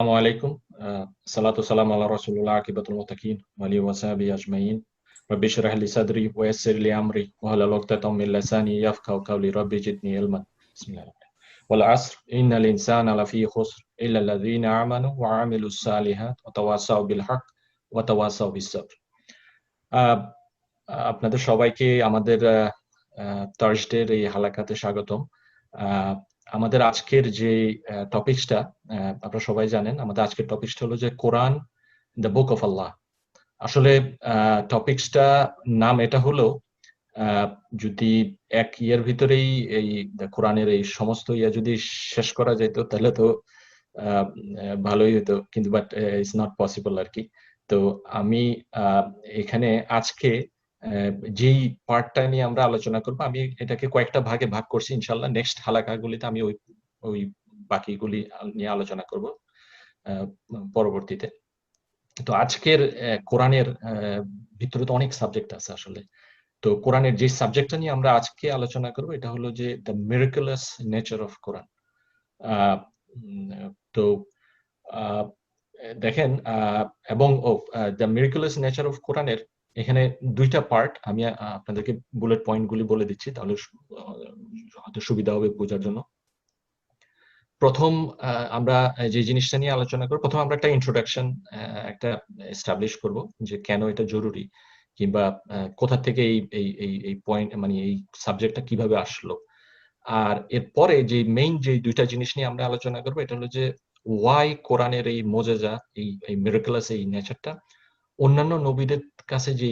আসসালামু আলাইকুম। সালাতু সালামু আলা রাসূলিল্লাহ আকিবাতুল মুত্তাকিন ওয়া আলিহি ওয়া সাহবিহি আজমাইন। রাব্বি ইশরাহ লি সাদরি ওয়া ইয়াসসির লি আমরি ওয়াহলুল উকদাতাম মিন লিসানি ইয়াফকাহু কাওলি। রাব্বি জিদনি ইলমান। বিসমিল্লাহির রাহমানির রাহিম। ওয়াল আসর ইন্নাল ইনসানা লাফী খুসর ইল্লা আল্লাযীনা আমানু ওয়া আমিলুস সালিহাত ওয়া তাওয়াসাউ বিল হক ওয়া তাওয়াসাউ বিস sabr। আহ, আপনাদের সবাইকে আমাদের থার্সডের এই হালাকাতে স্বাগতম। আহ, আমাদের আজকের যে টপিকসটা আপনারা সবাই জানেন, আমাদের আজকের টপিকসটা হলো যে কোরআন, দ্য বুক অফ আল্লাহ। আসলে টপিকসটা নাম এটা হলো, আহ, যদি এক ইয়ের ভিতরেই এই কোরআনের এই সমস্ত ইয়া যদি শেষ করা যেত তাহলে তো আহ, ভালোই হতো, কিন্তু বাট ইটস নট পসিবল আর কি। তো আমি আহ, এখানে আজকে যেই পার্টটা নিয়ে আমরা আলোচনা করব, আমি এটাকে কয়েকটা ভাগে ভাগ করছি। ইনশাল্লাহ নেক্সট হালাকাগুলিতে আমি ওই ওই বাকিগুলি নিয়ে আলোচনা করব আহ, পরবর্তীতে। তো আজকের কোরআনের ভিতরে তো অনেক সাবজেক্ট আছে আসলে। তো কোরআনের যে সাবজেক্টটা নিয়ে আমরা আজকে আলোচনা করব এটা হলো যে দ্য মিরাকুলাস নেচার অফ কোরআন। আহ, উম, তো আহ, দেখেন, এবং দ্য মিরাকুলাস নেচার অফ কোরআনের এখানে দুইটা পার্ট। আমি আপনাদেরকে বুলেট পয়েন্টগুলি বলে দিচ্ছি, তাহলে হয়তো সুবিধা হবে বোঝার জন্য। প্রথম আমরা যে জিনিসটা নিয়ে আলোচনা করব, প্রথম আমরা একটা ইন্ট্রোডাকশন একটা এস্টাবলিশ করব যে কেন এটা জরুরি, কিংবা কোথা থেকে এই এই এই এই পয়েন্ট, মানে এই সাবজেক্টটা কিভাবে আসলো। আর এরপরে যে মেইন যে দুইটা জিনিস নিয়ে আমরা আলোচনা করবো, এটা হলো যে ওয়াই কোরআনের এই মোজেজা, এই মিরাকুলাস এই নেচারটা অন্যান্য নবীদের কাছে যে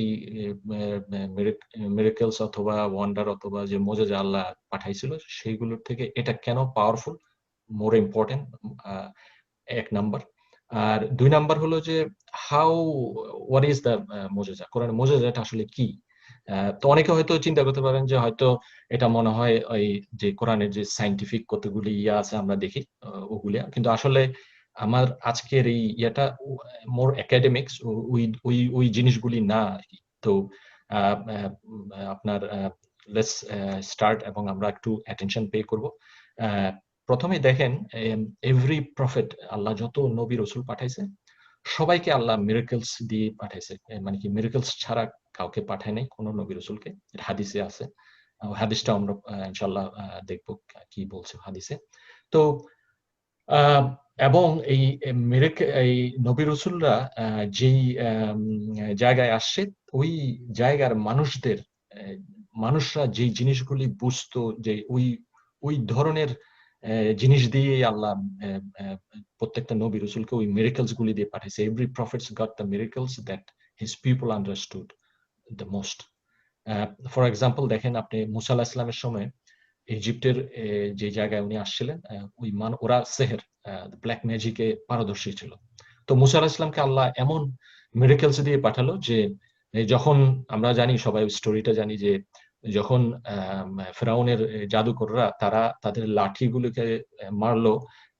মিরাকলস অথবা ওয়ান্ডার অথবা যে মোজেজা আল্লাহ পাঠাইছিল সেইগুলোর থেকে এটা কেন পাওয়ারফুল, মোর ইম্পর্টেন্ট, এক নাম্বার। আর দুই নাম্বার হলো যে হাউ, হোয়াট ইজ দ্য মোজেজা, কোরআন মোজেজাটা আসলে কি। তো অনেকে হয়তো চিন্তা করতে পারেন যে হয়তো এটা মনে হয় ওই যে কোরআনের যে সাইন্টিফিক কতগুলি ইয়া আছে আমরা দেখি ওগুলা, কিন্তু আসলে আমার আজকের এই ইয়েটা মোর একাডেমিক্স, ওই ওই ওই জিনিসগুলি না আর কি। তো আপনার লেটস স্টার্ট, এবং আমরা একটু অ্যাটেনশন পে করব। প্রথমে দেখেন, এভরি প্রফেট, আল্লাহ যত নবী রসুল পাঠাইছে সবাইকে আল্লাহ মিরাকলস দিয়ে পাঠাইছে। মানে কি, মিরাকলস ছাড়া কাউকে পাঠায় নাই কোনো নবী রসুলকে, হাদিসে আছে। হাদিসটা আমরা ইনশাল্লাহ দেখবো কি বলছে হাদিসে। তো আহ, এবং এই এই নবী রসুলরা যেই জায়গায় আসছে, ওই জায়গার মানুষদের, মানুষরা যে জিনিসগুলি বুঝতো, যে ওই ওই ধরনের জিনিস দিয়ে আল্লাহ প্রত্যেকটা নবী রসুলকে ওই মিরাকলস গুলি দিয়ে পাঠাইছে। Every prophets got the miracles that his people understood the most. For example দেখেন, আপনি মুসা আলাহিস ইসলামের সময় ইজিপ্টের যে জায়গায় উনি আসছিলেন, ওই ওরা সেহের, ব্ল্যাক ম্যাজিকে পারদর্শী ছিল। তো মুসা আলাহিস ইসলামকে আল্লাহ এমন মিরাকলস দিয়ে পাঠালো যে যখন আমরা জানি, সবাই স্টোরিটা জানি, যে যখন ফেরাউনের জাদুকররা তারা তাদের লাঠিগুলোকে মারলো,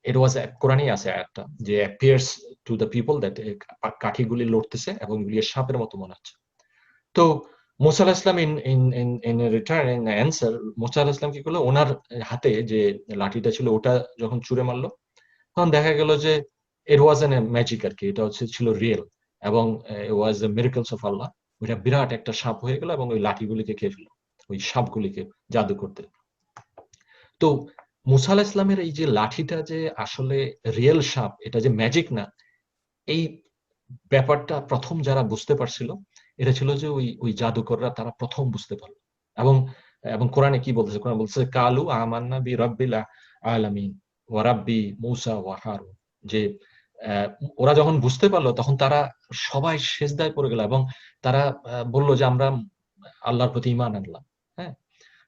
ইট ওয়াজ, কোরআনই আছে একটা, যে appears to the people that কাঠিগুলি লড়তেছে এবং এগুলি সাপের মতো মনে হচ্ছে। তো মুসা আলাহিস ইসলাম in in in in return, in answer, মুসা আলাহিস ইসলাম কি করলো, ওনার হাতে যে লাঠিটা ছিল ওটা যখন ছুঁড়ে মারলো, তখন দেখা গেল যে ইট ওয়াজ এন ম্যাজিক আর কি, এটা হচ্ছে ছিল রিয়েল, এবং ইট ওয়াজ দ্য মিরাকলস অফ আল্লাহ। ওইটা বিরাট একটা সাপ হয়ে গেল এবং ওই লাঠিগুলিকে খেয়ে ফেললো, ওই সাপগুলিকে জাদু করতে। তো মুসা আলাহিস ইসলামের এই যে লাঠিটা যে আসলে রিয়েল সাপ, এটা যে ম্যাজিক না, এই ব্যাপারটা প্রথম যারা বুঝতে পারছিল, এটা ছিল যে ওই ওই জাদুকররা, তারা প্রথম বুঝতে পারলো। এবং এবং কোরআনে কি বলতেছে, কোরআন বলতেছে কালু আমান্না বি রাব্বিল আলামিন ওয়া রাব্বি মূসা ওয়া হারুন। যে ওরা যখন বুঝতে পারলো, তখন তারা সবাই সেজদায় পড়ে গেল, এবং তারা বলল যে আমরা আল্লাহর প্রতি ঈমান আনলাম। হ্যাঁ।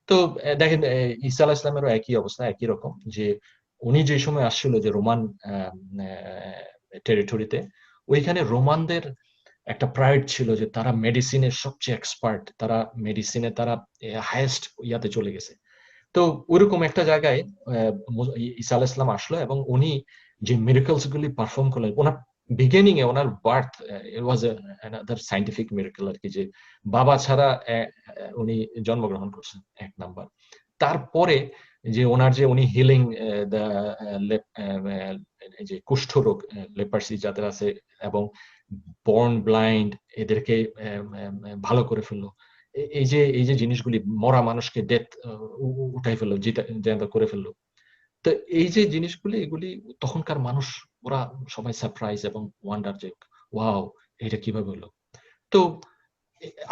তো দেখেন, ঈসা আলাইহিস সালামেরও একই অবস্থা, একই রকম, যে উনি যে সময় আসছিল যে রোমান টেরিটরিতে, ওইখানে রোমানদের একটা প্রাইড ছিল যে তারা মেডিসিনের সবচেয়ে এক্সপার্ট, তারা মেডিসিনে তারা হাইয়েস্ট ইয়াতে চলে গেছে। তো ওইরকম একটা জায়গায় ঈসা আলাইহিস সালাম আসলো, এবং উনি যে মিরাকলস গুলি পারফর্ম করলেন, ওনার বিগিনিং এ, ওনার birth, it was another scientific miracle আর কি, যে বাবা ছাড়া উনি জন্মগ্রহণ করছেন, এক নাম্বার। তারপরে যে ওনার যে উনি হিলিং যে কুষ্ঠরোগ লেপার্সি যাদের আছে এবং বর্ন ব্লাইন্ড এদেরকে ভালো করে ফেললো। এই যে জিনিসগুলি, মরা মানুষকে ডেথ উঠাই ফেললো, যেটা করে ফেললো। তো এই যে জিনিসগুলি, এগুলি তখনকার মানুষ ওরা সবাই সারপ্রাইজ এবং ওয়ান্ডার যে ওয়াও এটা কিভাবে হলো। তো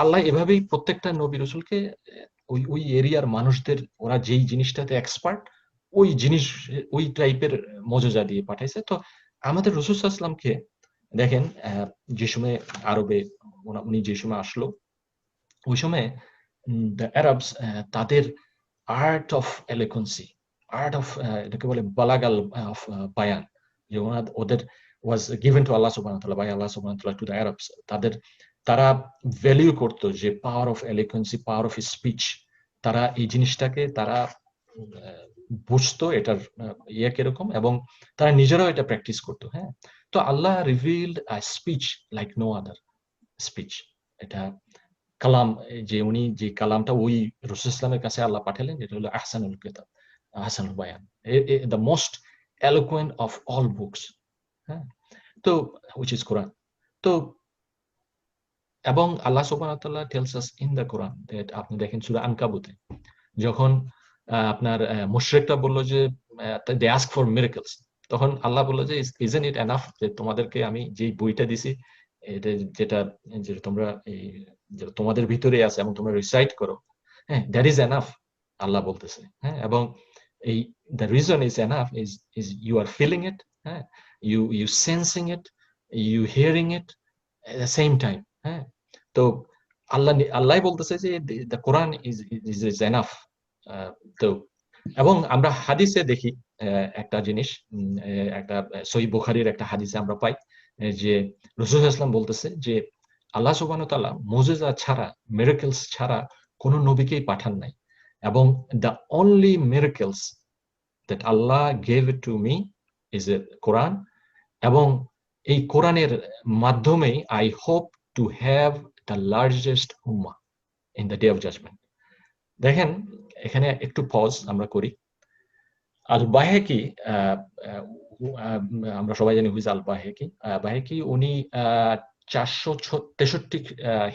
আল্লাহ এভাবেই প্রত্যেকটা নবী রাসূলকে ওই ওই এরিয়ার মানুষদের, ওরা যেই জিনিসটাতে এক্সপার্ট, ওই জিনিস ওই টাইপের মজেজা দিয়ে পাঠাইছে। তো আমাদের রাসূল সাল্লাল্লাহু আলাইহি ওয়াসাল্লামকে দেখেন, যে সময় আরবে উনি যে সময় আসলো, ওই সময় দ্য আরবস তাদের আর্ট অফ এলোকোয়েন্সি, আর্ট অফ এটাকে বলে বালাগাল অফ বায়ান, যে ওদের ওয়াজ গিভেন টু আল্লাহ সুবহানাহু ওয়া তাআলা, বাই আল্লাহ সুবহানাহু ওয়া তাআলা টু দ্য আরবস। তারা ভ্যালিউ করতো যে power of eloquence, power of speech. তারা এই জিনিসটাকে তারা বুঝতো এটার ইয়ে কিরকম, এবং তারা নিজেরাও এটা প্র্যাকটিস করতো। হ্যাঁ, তো আল্লাহ revealed a speech like no other speech. এটা কালাম, যে উনি যে কালামটা ওই রাসূল ইসলামের কাছে আল্লাহ পাঠালেন, এটা হলো আহসানুল কিতাব, আহসানুল বায়ান, the most eloquent of all books. হ্যাঁ, তো which is কোরআন। তো এবং আল্লাহ সুবহানাহু ওয়া তাআলা tells us in the Quran that, আপনি দেখেন সূরা আনকাবুতে যখন আপনার মুশরিকরা বলল যে they ask for miracles, তখন আল্লাহ বলল যে isn't it enough যে তোমাদেরকে আমি যে বইটা দিছি, এটা যেটা যেটা তোমরা যেটা তোমাদের ভিতরে আছে এবং তোমরা রিসাইট করো, হ্যাঁ, that is enough, আল্লাহ বলতেছে। হ্যাঁ, এবং এই the reason is enough is you are feeling it, হ্যাঁ, you sensing it, you hearing it at the same time। হ্যাঁ, তো আল্লাহ বলতেছে যে the Quran is enough। তো এবং আমরা হাদিসে দেখি একটা জিনিস, একটা সহিহ বুখারীর একটা হাদিসে আমরা পাই যে রাসূল সাল্লাল্লাহু আলাইহি ওয়াসাল্লাম বলতেছে যে আল্লাহ সুবহানাহু ওয়া তাআলা মুজিজা ছাড়া, মিরাকলস ছাড়া কোন নবীকেই পাঠান নাই, এবং the only miracles that Allah gave it to me is a Quran, এবং এই কোরআনের মাধ্যমেই I hope to have the largest ummah in the day of judgment। দেখেন, এখানে একটু পজ আমরা করি। আল বাহেকি, আমরা সবাই জানি হুইজ আল বাহেকি। বাহেকি উনি 463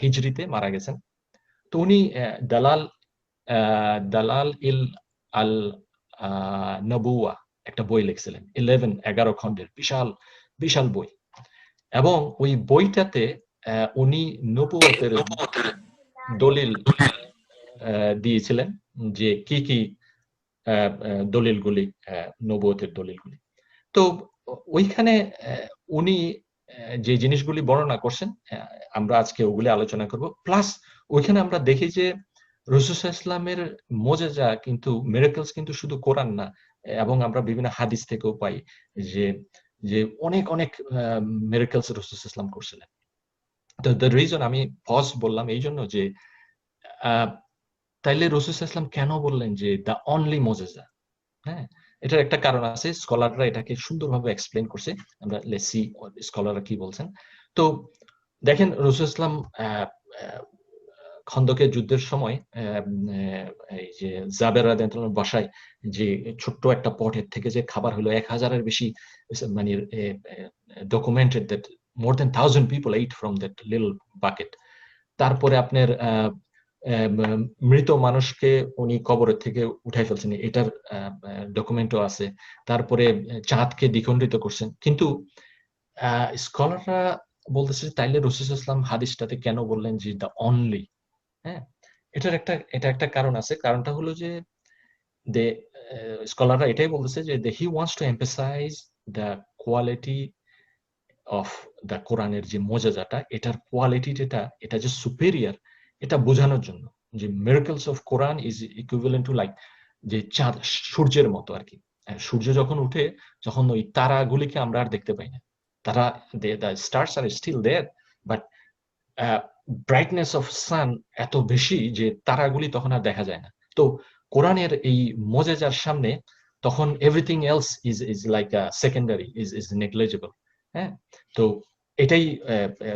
হিজরিতে মারা গেছেন। তো উনি দালাল দালাল ইল আল নবুয়া একটা বই লিখছিলেন, 11 খণ্ডের বিশাল বিশাল বই। এবং ওই বইটাতে উনি নবুয়তের দলিল দিয়েছিলেন, যে কি কি দলিলগুলি, নবুয়তের দলিলগুলি। তো ওইখানে উনি যে জিনিসগুলি বর্ণনা করছেন, আমরা আজকে ওগুলি আলোচনা করব। প্লাস ওইখানে আমরা দেখি যে রাসূল সাল্লাল্লাহু আলাইহি ওয়াসাল্লামের মুজিজা কিন্তু, মিরাকলস কিন্তু শুধু কোরআন না, এবং আমরা বিভিন্ন হাদিস থেকেও পাই যে যে অনেক অনেক মিরাকলস রাসূল সাল্লাল্লাহু আলাইহি ওয়াসাল্লাম করছিলেন। তো দ্য রিজন আমি পজ বললাম এই জন্য যে তাইলে রাসূল সাল্লাল্লাহু আলাইহি ওয়াসাল্লাম কেন বললেন যে দ্য অনলি মুজিজা? হ্যাঁ, এটার একটা কারণ আছে, স্কলাররা এটাকে সুন্দরভাবে এক্সপ্লেইন করছে। আমরা লেটস সি স্কলাররা কি বলছেন। তো দেখেন, রাসূল ইসলাম খন্দকের যুদ্ধের সময় এই যে জাবের রাদিয়াল্লাহু আনহুর বাসায় যে ছোট্ট একটা পটের থেকে যে খাবার হলো 1000-এর বেশি, মানে documented that more than 1000 people at from that little bucket. তারপরে আপনার মৃত মানুষকে উনি কবরের থেকে উঠাই ফেলছেন, এটার ডকুমেন্টও আছে। তারপরে চাঁদকে দ্বিখণ্ডিত করছেন। কিন্তু স্কলাররা বলতেছে তাইলে রাসূল সাল্লাল্লাহু আলাইহি ওয়াসাল্লাম হাদিসটাতে কেন বললেন যে দ্য অনলি? হ্যাঁ, এটা একটা কারণ আছে। কারণটা হলো যে দে স্কলাররা এটাই বলতেছে যে he wants to emphasise the quality of the কোরআনের যে মুজিজাটা, এটার কোয়ালিটি যেটা, এটা যে সুপেরিয়র, এটা বোঝানোর জন্য। যে miracles of Quran is equivalent to like যে চাঁদ, সূর্যের মতো আরকি। সূর্য যখন উঠে, যখন ওই তারাগুলিকে আমরা আর দেখতে পাই না। তারা, the stars are still there, but brightness of sun এত বেশি যে তারাগুলি তখন আর দেখা যায় না। তো কোরআনের এই মুজিজার সামনে তখন everything else is like secondary, is negligible. হ্যাঁ, তো এটাই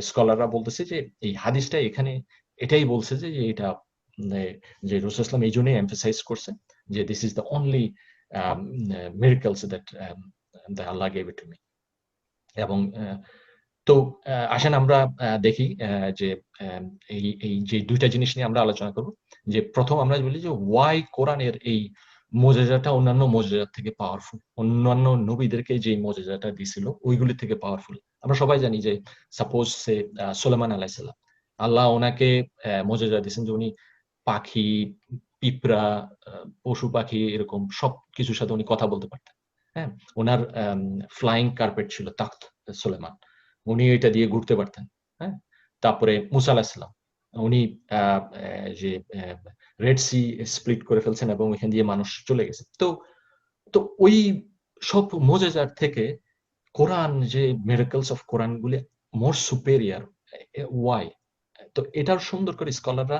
স্কলাররা বলতেছে যে এই হাদিসটা এখানে এটাই বলছে যে এটা যে রাসূল সাল্লাল্লাহু আলাইহি ওয়াসাল্লাম এই জন্যই এমফাসাইজ করছে যে this is the only miracles that Allah gave it to me. এবং তো আসেন আমরা দেখি যে এই যে দুইটা জিনিস নিয়ে আমরা আলোচনা করব। যে প্রথম আমরা বলি যে ওয়াই কোরআনের এই মুজিজাটা অন্যান্য মুজিজার থেকে পাওয়ারফুল, অন্যান্য নবীদেরকে যে মুজিজাটা দিছিল ওইগুলি থেকে পাওয়ারফুল। আমরা সবাই জানি যে সাপোজ সে সুলাইমান আলাইহিস সালাম, আল্লাহ ওনাকে মুজিজা দিয়েছেন যে উনি পাখি, পিঁপড়া, পশু পাখি এরকম সব কিছুর সাথে উনি কথা বলতে পারতেন। হ্যাঁ, ওনার ফ্লাইং কার্পেট ছিল তাখত সুলাইমান, উনি এটা দিয়ে ঘুরতে পারতেন। হ্যাঁ, তারপরে মুসা আলাইহিস সালাম, উনি যে রেড সি স্প্লিট করে ফেলছেন এবং ওইখান দিয়ে মানুষ চলে গেছে। তো ওই সব মুজিজার থেকে কোরআন যে মিরাকলস অফ কোরআন গুলি মোর সুপেরিয়র। ওয়াই? তো এটার সুন্দর করে স্কলাররা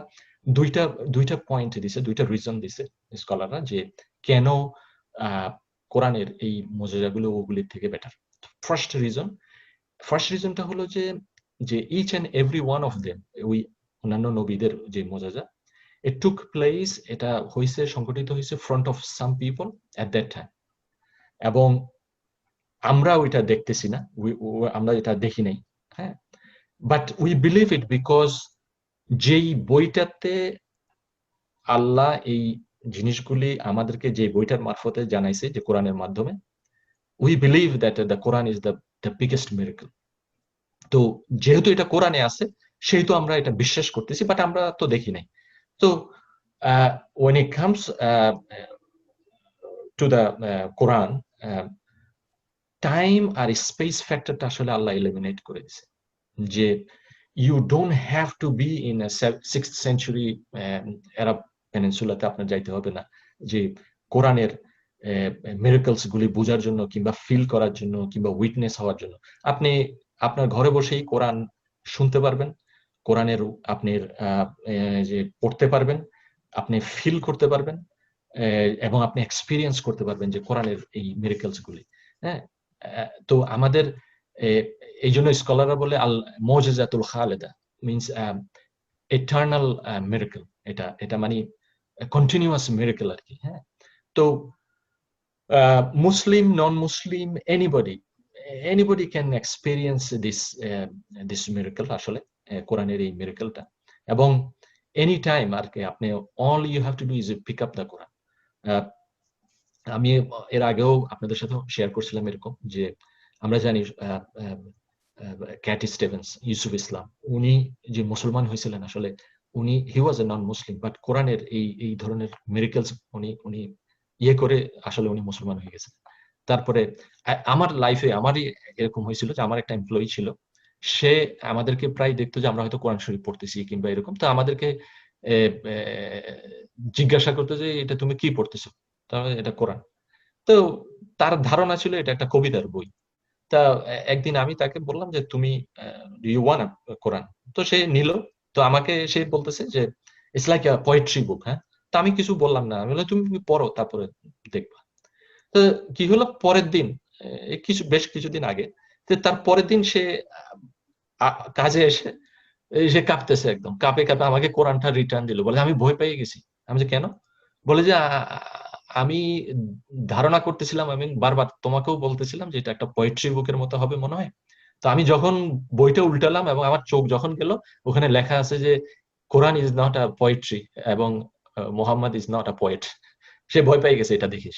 দুইটা পয়েন্ট দিছে, দুইটা রিজন দিছে স্কলাররা যে কেন কোরআনের এই মুজিজাগুলো ওগুলির থেকে বেটার। ফার্স্ট রিজনটা হলো যে each and every one of them, ওই অন্যান্য নবীদের যে মুজিজা, it took place, এটা হইছে, সংঘটিত হইছে front of some people at that time, এবং আমরা ওইটা দেখতেছি না, আমরা এটা দেখি নাই। হ্যাঁ, but we believe it because যেই বইটাতে আল্লাহ এই জিনিসগুলি আমাদেরকে যে বইটার মারফতে জানাইছে, যে কোরআনের মাধ্যমে, we believe that the Quran is the biggest miracle. তো যেহেতু এটা কোরআনে আছে সেহেতু আমরা এটা বিশ্বাস করতেছি, বাট আমরা তো দেখি নাই। তো when it comes to the Quran, time আর স্পেস ফ্যাক্টরটা আসলে আল্লাহ এলিমিনেট করে দিয়েছে, যে you don't have to be in 6th century আরব পেনিনসুলাতে আপনার যাইতে হবে না যে কোরআনের মিরাকলস গুলি বোঝার জন্য, কিংবা ফিল করার জন্য, কিংবা উইটনেস হওয়ার জন্য। আপনি আপনার ঘরে বসেই কোরআন শুনতে পারবেন, কোরআনের আপনি যে পড়তে পারবেন, আপনি ফিল করতে পারবেন, এবং আপনি এক্সপিরিয়েন্স করতে পারবেন যে কোরআনের এই মিরাকলস গুলি। হ্যাঁ, তো আমাদের এই জন্য স্কলাররা বলে আল মুজিজাতুল খালেদা মিন্স ইটারনাল মিরাকল। এটা মানে কন্টিনিউয়াস মিরাকল আর কি। হ্যাঁ, তো Muslim, non Muslim, anybody can experience this miracle, আসলে কোরআনের এই মিরাকলটা। এবং এনি টাইম আর কি, আপনি all you have to do is pick up the Quran. আমি এর আগেও আপনাদের সাথে শেয়ার করছিলাম এরকম, যে আমরা জানি ক্যাট স্টিভেন্স, ইউসুফ ইসলাম, উনি যে মুসলমান হয়েছিলেন, আসলে উনি হি ওয়াজ এ নন মুসলিম, বাট কোরআনের এই ধরনের মিরাকলস উনি ইয়ে করে আসলে উনি মুসলমান হয়ে গেছেন। তারপরে আমার লাইফে আমারই এরকম হয়েছিল যে আমার একটা এমপ্লয়ি ছিল, সে আমাদেরকে প্রায় দেখতো যে আমরা হয়তো কোরআন শরীফ পড়তেছি কিংবা এরকম, তো আমাদেরকে জিজ্ঞাসা করতো যে এটা তুমি কি পড়তেছো, তাহলে এটা কোরআন। তো তার ধারণা ছিল এটা একটা কবিতার বই। তা একদিন আমি তাকে বললাম যে তুমি ইউ ওয়ান্ট কোরআন, তো সে নিল। তো আমাকে সে বলতেছে যে ইটস লাইক আ পোয়েট্রি বুক। হ্যাঁ, তো আমি কিছু বললাম না, আমি বললাম তুমি পড়ো তারপরে দেখবা। তো কি হলো, পরের দিন, বেশ কিছুদিন আগে, তার পরের দিন সে কাজে এসে সে কাঁপতেছে, একদম কাঁপে কাঁপে আমাকে কোরআনটা রিটার্ন দিল, বলে আমি ভয় পেয়ে গেছি। আমি যে কেন? বলে যে আমি ধারণা করতেছিলাম, আমি বারবার তোমাকেও বলতেছিলাম যে এটা একটা পোয়েট্রি বুকের মতো হবে মনে হয়। তো আমি যখন বইটা উল্টালাম এবং আমার চোখ যখন গেল, ওখানে লেখা আছে যে Quran is not a poetry এবং Muhammad is not a poet. সে ভয় পেয়ে গেছে এটা দেখে।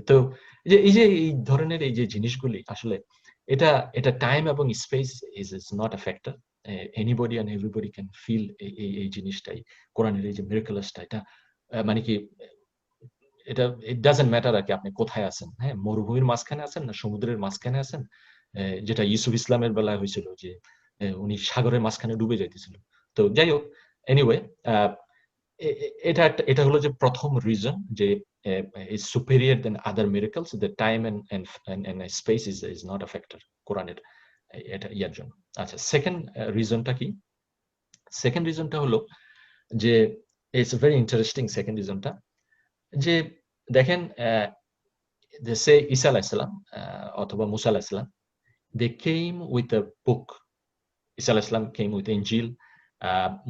তো এই ধরনের এই যে জিনিসগুলি, আসলে এটা টাইম এবং space is not a factor. Anybody and everybody can feel এই জিনিসটাই, কোরআনের এই যে মিরাকলসটা, এটা মানে কি, এটা ইট ডাজন্ট ম্যাটার আর কি আপনি কোথায় আছেন। হ্যাঁ, মরুভূমির মাঝখানে আছেন না সমুদ্রের মাঝখানে আছেন, যেটা ইউসুফ ইসলামের বেলায় হয়েছিল, যে উনি সাগরের মাঝখানে ডুবে যাইতেছিল। তো যাই হোক, এনিওয়ে, এটা হলো যে প্রথম রিজন, যে is superior than other miracles, the time and space is not a factor কোরআনের এটা ইয়ার জন্য। আচ্ছা, সেকেন্ড রিজনটা কি? সেকেন্ড রিজনটা হলো যে ইটস ভেরি ইন্টারেস্টিং। সেকেন্ড রিজনটা যে দেখেন, যে সে ঈসা আলাইহিস সালাম অথবা মুসা আলাইহিস সালাম, they came with a book. ঈসা আলাইহিস সালাম came with Injil,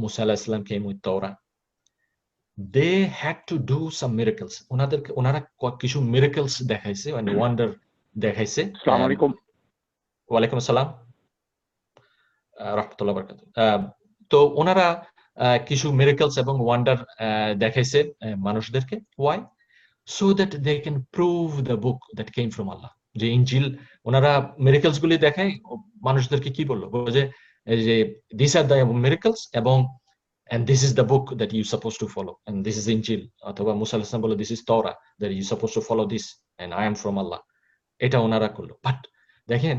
Musa alayhi salam came with Torah. they had to do some miracles. ওনারা কিছু miracles দেখাইছে, মানে ওয়ান্ডার দেখাইছে। আসসালামু আলাইকুম। ওয়ালাইকুম আসসালাম রাহমাতুল্লাহ বারাকাতুহু। তো ওনারা কিছু miracles এবং ওয়ান্ডার দেখাইছে মানুষদেরকে। Why? So that they can prove the book that came from Allah. যে ইনজিল ওনারা miracles গুলি দেখায় মানুষদেরকে কি বললো, যে these are the miracles এবং and this is the book that you supposed to follow, and this is Injil, অথবা মুসা আলাইহিস সালাম বলল this is Torah, that you supposed to follow this and I am from Allah. এটা ওনারা করলো। But দেখেন,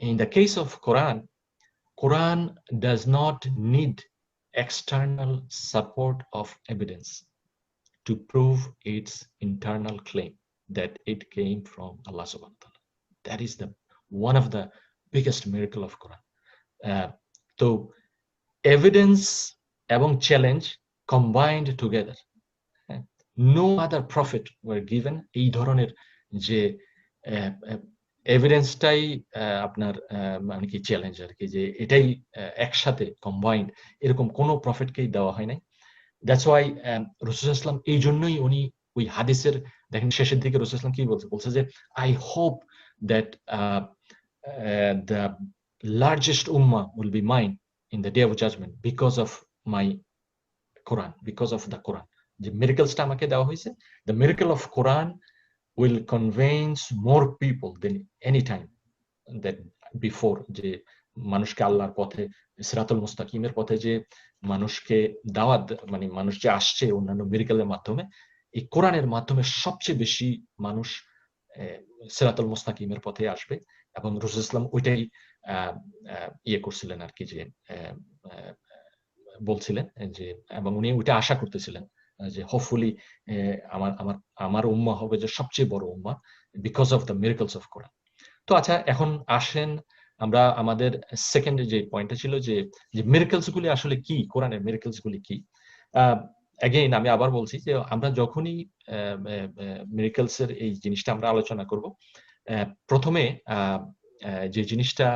in the case of Quran does not need external support of evidence to prove its internal claim that it came from Allah subhanahu wa ta'ala. That is one of the biggest miracle of Quran. So evidence এবং challenge combined together. No other prophet were given এই ধরনের যে এভিডেন্সটাই আপনার মানে কি challenge আর কি, যে এটাই একসাথে কম্বাইন্ড, এরকম কোনো প্রফেটকেই দেওয়া হয় নাই। দ্যাটস ওয়াই রাসূল সাল্লাল্লাহু আলাইহি ওয়াসাল্লাম এই জন্যই উনি ওই হাদিসের দেখেন শেষের দিকে রাসূল সাল্লাল্লাহু আলাইহি ওয়াসাল্লাম কি বলছে যে I hope that the largest উম্মাহ will be mine in the day of judgment because of my Quran, because of the Quran. The miraclesটা আমাকে দেওয়া হয়েছে, the miracle of Quran will convince more people than any time that before, যে মানুষকে আল্লাহর পথে সিরাতুল মুস্তাকিমের পথে যে মানুষকে দাওয়াত, মানে মানুষ যে আসছে অন্যান্য মিরাকেলের মাধ্যমে, এই কোরআনের মাধ্যমে সবচেয়ে বেশি মানুষ সিরাতুল মুস্তাকিমের পথে আসবে। এবং রাসূল সাল্লাল্লাহু আলাইহি ওয়াসাল্লাম ওইটাই ইয়ে করছিলেন আর কি, যে বলছিলেন যে, এবং উনি ওইটা আশা করতেছিলেন যে হোপফুলি আমার উম্মাহ হবে যে সবচেয়ে বড় উম্মাহ because of the miracles of Quran. তো আচ্ছা, এখন আসেন আমরা আমাদের সেকেন্ড যে পয়েন্টটা ছিল যে মিরাকলস গুলি আসলে কি, কোরআনের মিরাকলস গুলি কি। অ্যাগেইন আমি আবার বলছি যে আমরা যখনই মিরাকলস এর এই জিনিসটা আমরা আলোচনা করব, প্রথমে যে জিনিসটা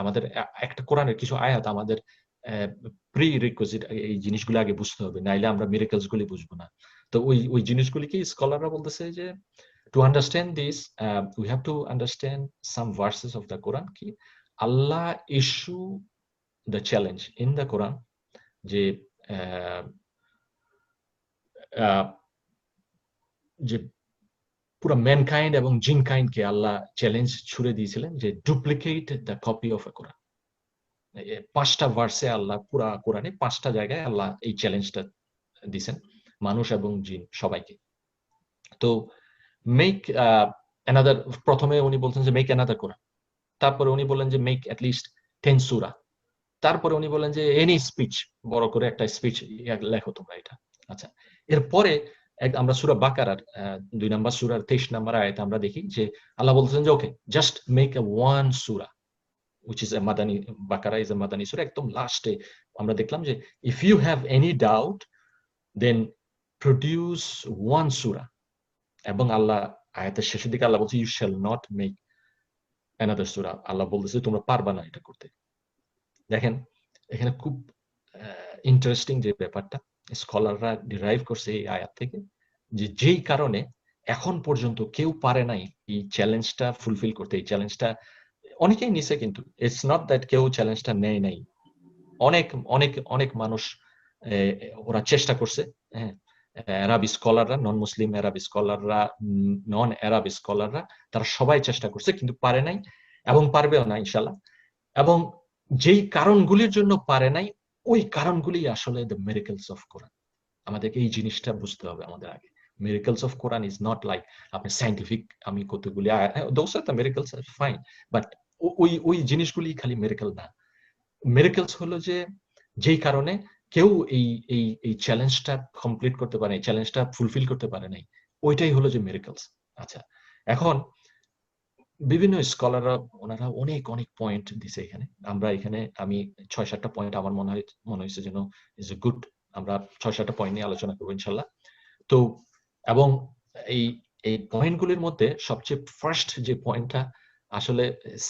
আমাদের একটা কোরআনের কিছু আয়াত আমাদের প্রি রিকুইজিট, এই জিনিসগুলো আগে বুঝতে হবে, নাইলে আমরা মিরাকলস গুলি বুঝবো না। তো ওই জিনিসগুলিকে স্কলাররা বলতেছে যে to understand this we have to understand some verses of the Quran. Ki Allah issue the challenge in the Quran যে যে পুরো ম্যানকাইন্ড এবং জিনকাইন্ড কে আল্লাহ চ্যালেঞ্জ ছুড়ে দিয়েছিলেন যে ডুপ্লিকেট দ্য কপি অফ এ কোরআন। 5টা ভার্সে আল্লাহ পুরা কোরআনে 5টা জায়গায় আল্লাহ এই চ্যালেঞ্জটা দিয়েছেন মানুষ এবং জিন সবাইকে। তো মেক অ্যানাদার, প্রথমে উনি বলছেন যে মেক অ্যানাদার কোরআন, তারপরে উনি বললেন যে মেক অ্যাট লিস্ট 10 সূরা, তারপরে উনি বললেন যে এনি স্পিচ, বড় করে একটা স্পিচ লেখো তোমরা এটা। আচ্ছা, এরপরে আমরা সূরা বাকারার 2 নম্বর সূরার 23 নম্বর আয়াতে আমরা দেখি যে আল্লাহ বলছেন যে ওকে just make a one Surah which is a madani, Bakara is a madani surah. একদম লাস্টে আমরা দেখলাম যে if you have any doubt then produce one surah, এবং আল্লাহ আয়াতের শেষের দিকে আল্লাহ বলছে you shall not make another surah. আল্লাহ বলতেছে তোমরা পারবা না এটা করতে। দেখেন এখানে খুব ইন্টারেস্টিং যে ব্যাপারটা স্কলাররা ডিরাইভ করছে এই আয়াত থেকে, যে যেই কারণে এখন পর্যন্ত কেউ পারে নাই এই চ্যালেঞ্জটা ফুলফিল করতে। এই চ্যালেঞ্জটা অনেকেই নিছে, কিন্তু ইটস নট দ্যাট কেউ চ্যালেঞ্জটা নেয় নাই। অনেক অনেক অনেক মানুষ ওরা চেষ্টা করছে। হ্যাঁ, আরব স্কলাররা, নন মুসলিম আরব স্কলাররা, নন আরব স্কলাররা, তারা সবাই চেষ্টা করছে কিন্তু পারে নাই এবং পারবেও না ইনশাআল্লাহ। এবং যেই কারণগুলির জন্য পারে নাই, ওই কারণগুলি আসলে দ্য মিরাকলস অফ কোরআন। আমাদেরকে এই জিনিসটা বুঝতে হবে আমাদের আগে। Miracles of Quran is not like আপনি সায়েন্টিফিক আমি কতগুলি those are the miracles are fine, but ওই জিনিসগুলি খালি মিরাকল না। মিরাকলস হলো যে যেই কারণে কেউ এই চ্যালেঞ্জটা কমপ্লিট করতে পারে, চ্যালেঞ্জটা ফুলফিল করতে পারে নাই, ওইটাই হলো যে মিরাকলস। আচ্ছা, এখন বিভিন্ন স্কলাররা ওনারা অনেক অনেক পয়েন্ট দিছে এখানে। আমরা এখানে আমি 6-7টা পয়েন্ট আমার মনে হয়েছে যেন ইজ এ গুড, আমরা 6-7টা পয়েন্ট নিয়ে আলোচনা করবো ইনশাল্লাহ। তো এবং এই পয়েন্টগুলির মধ্যে সবচেয়ে ফার্স্ট যে পয়েন্টটা আসলে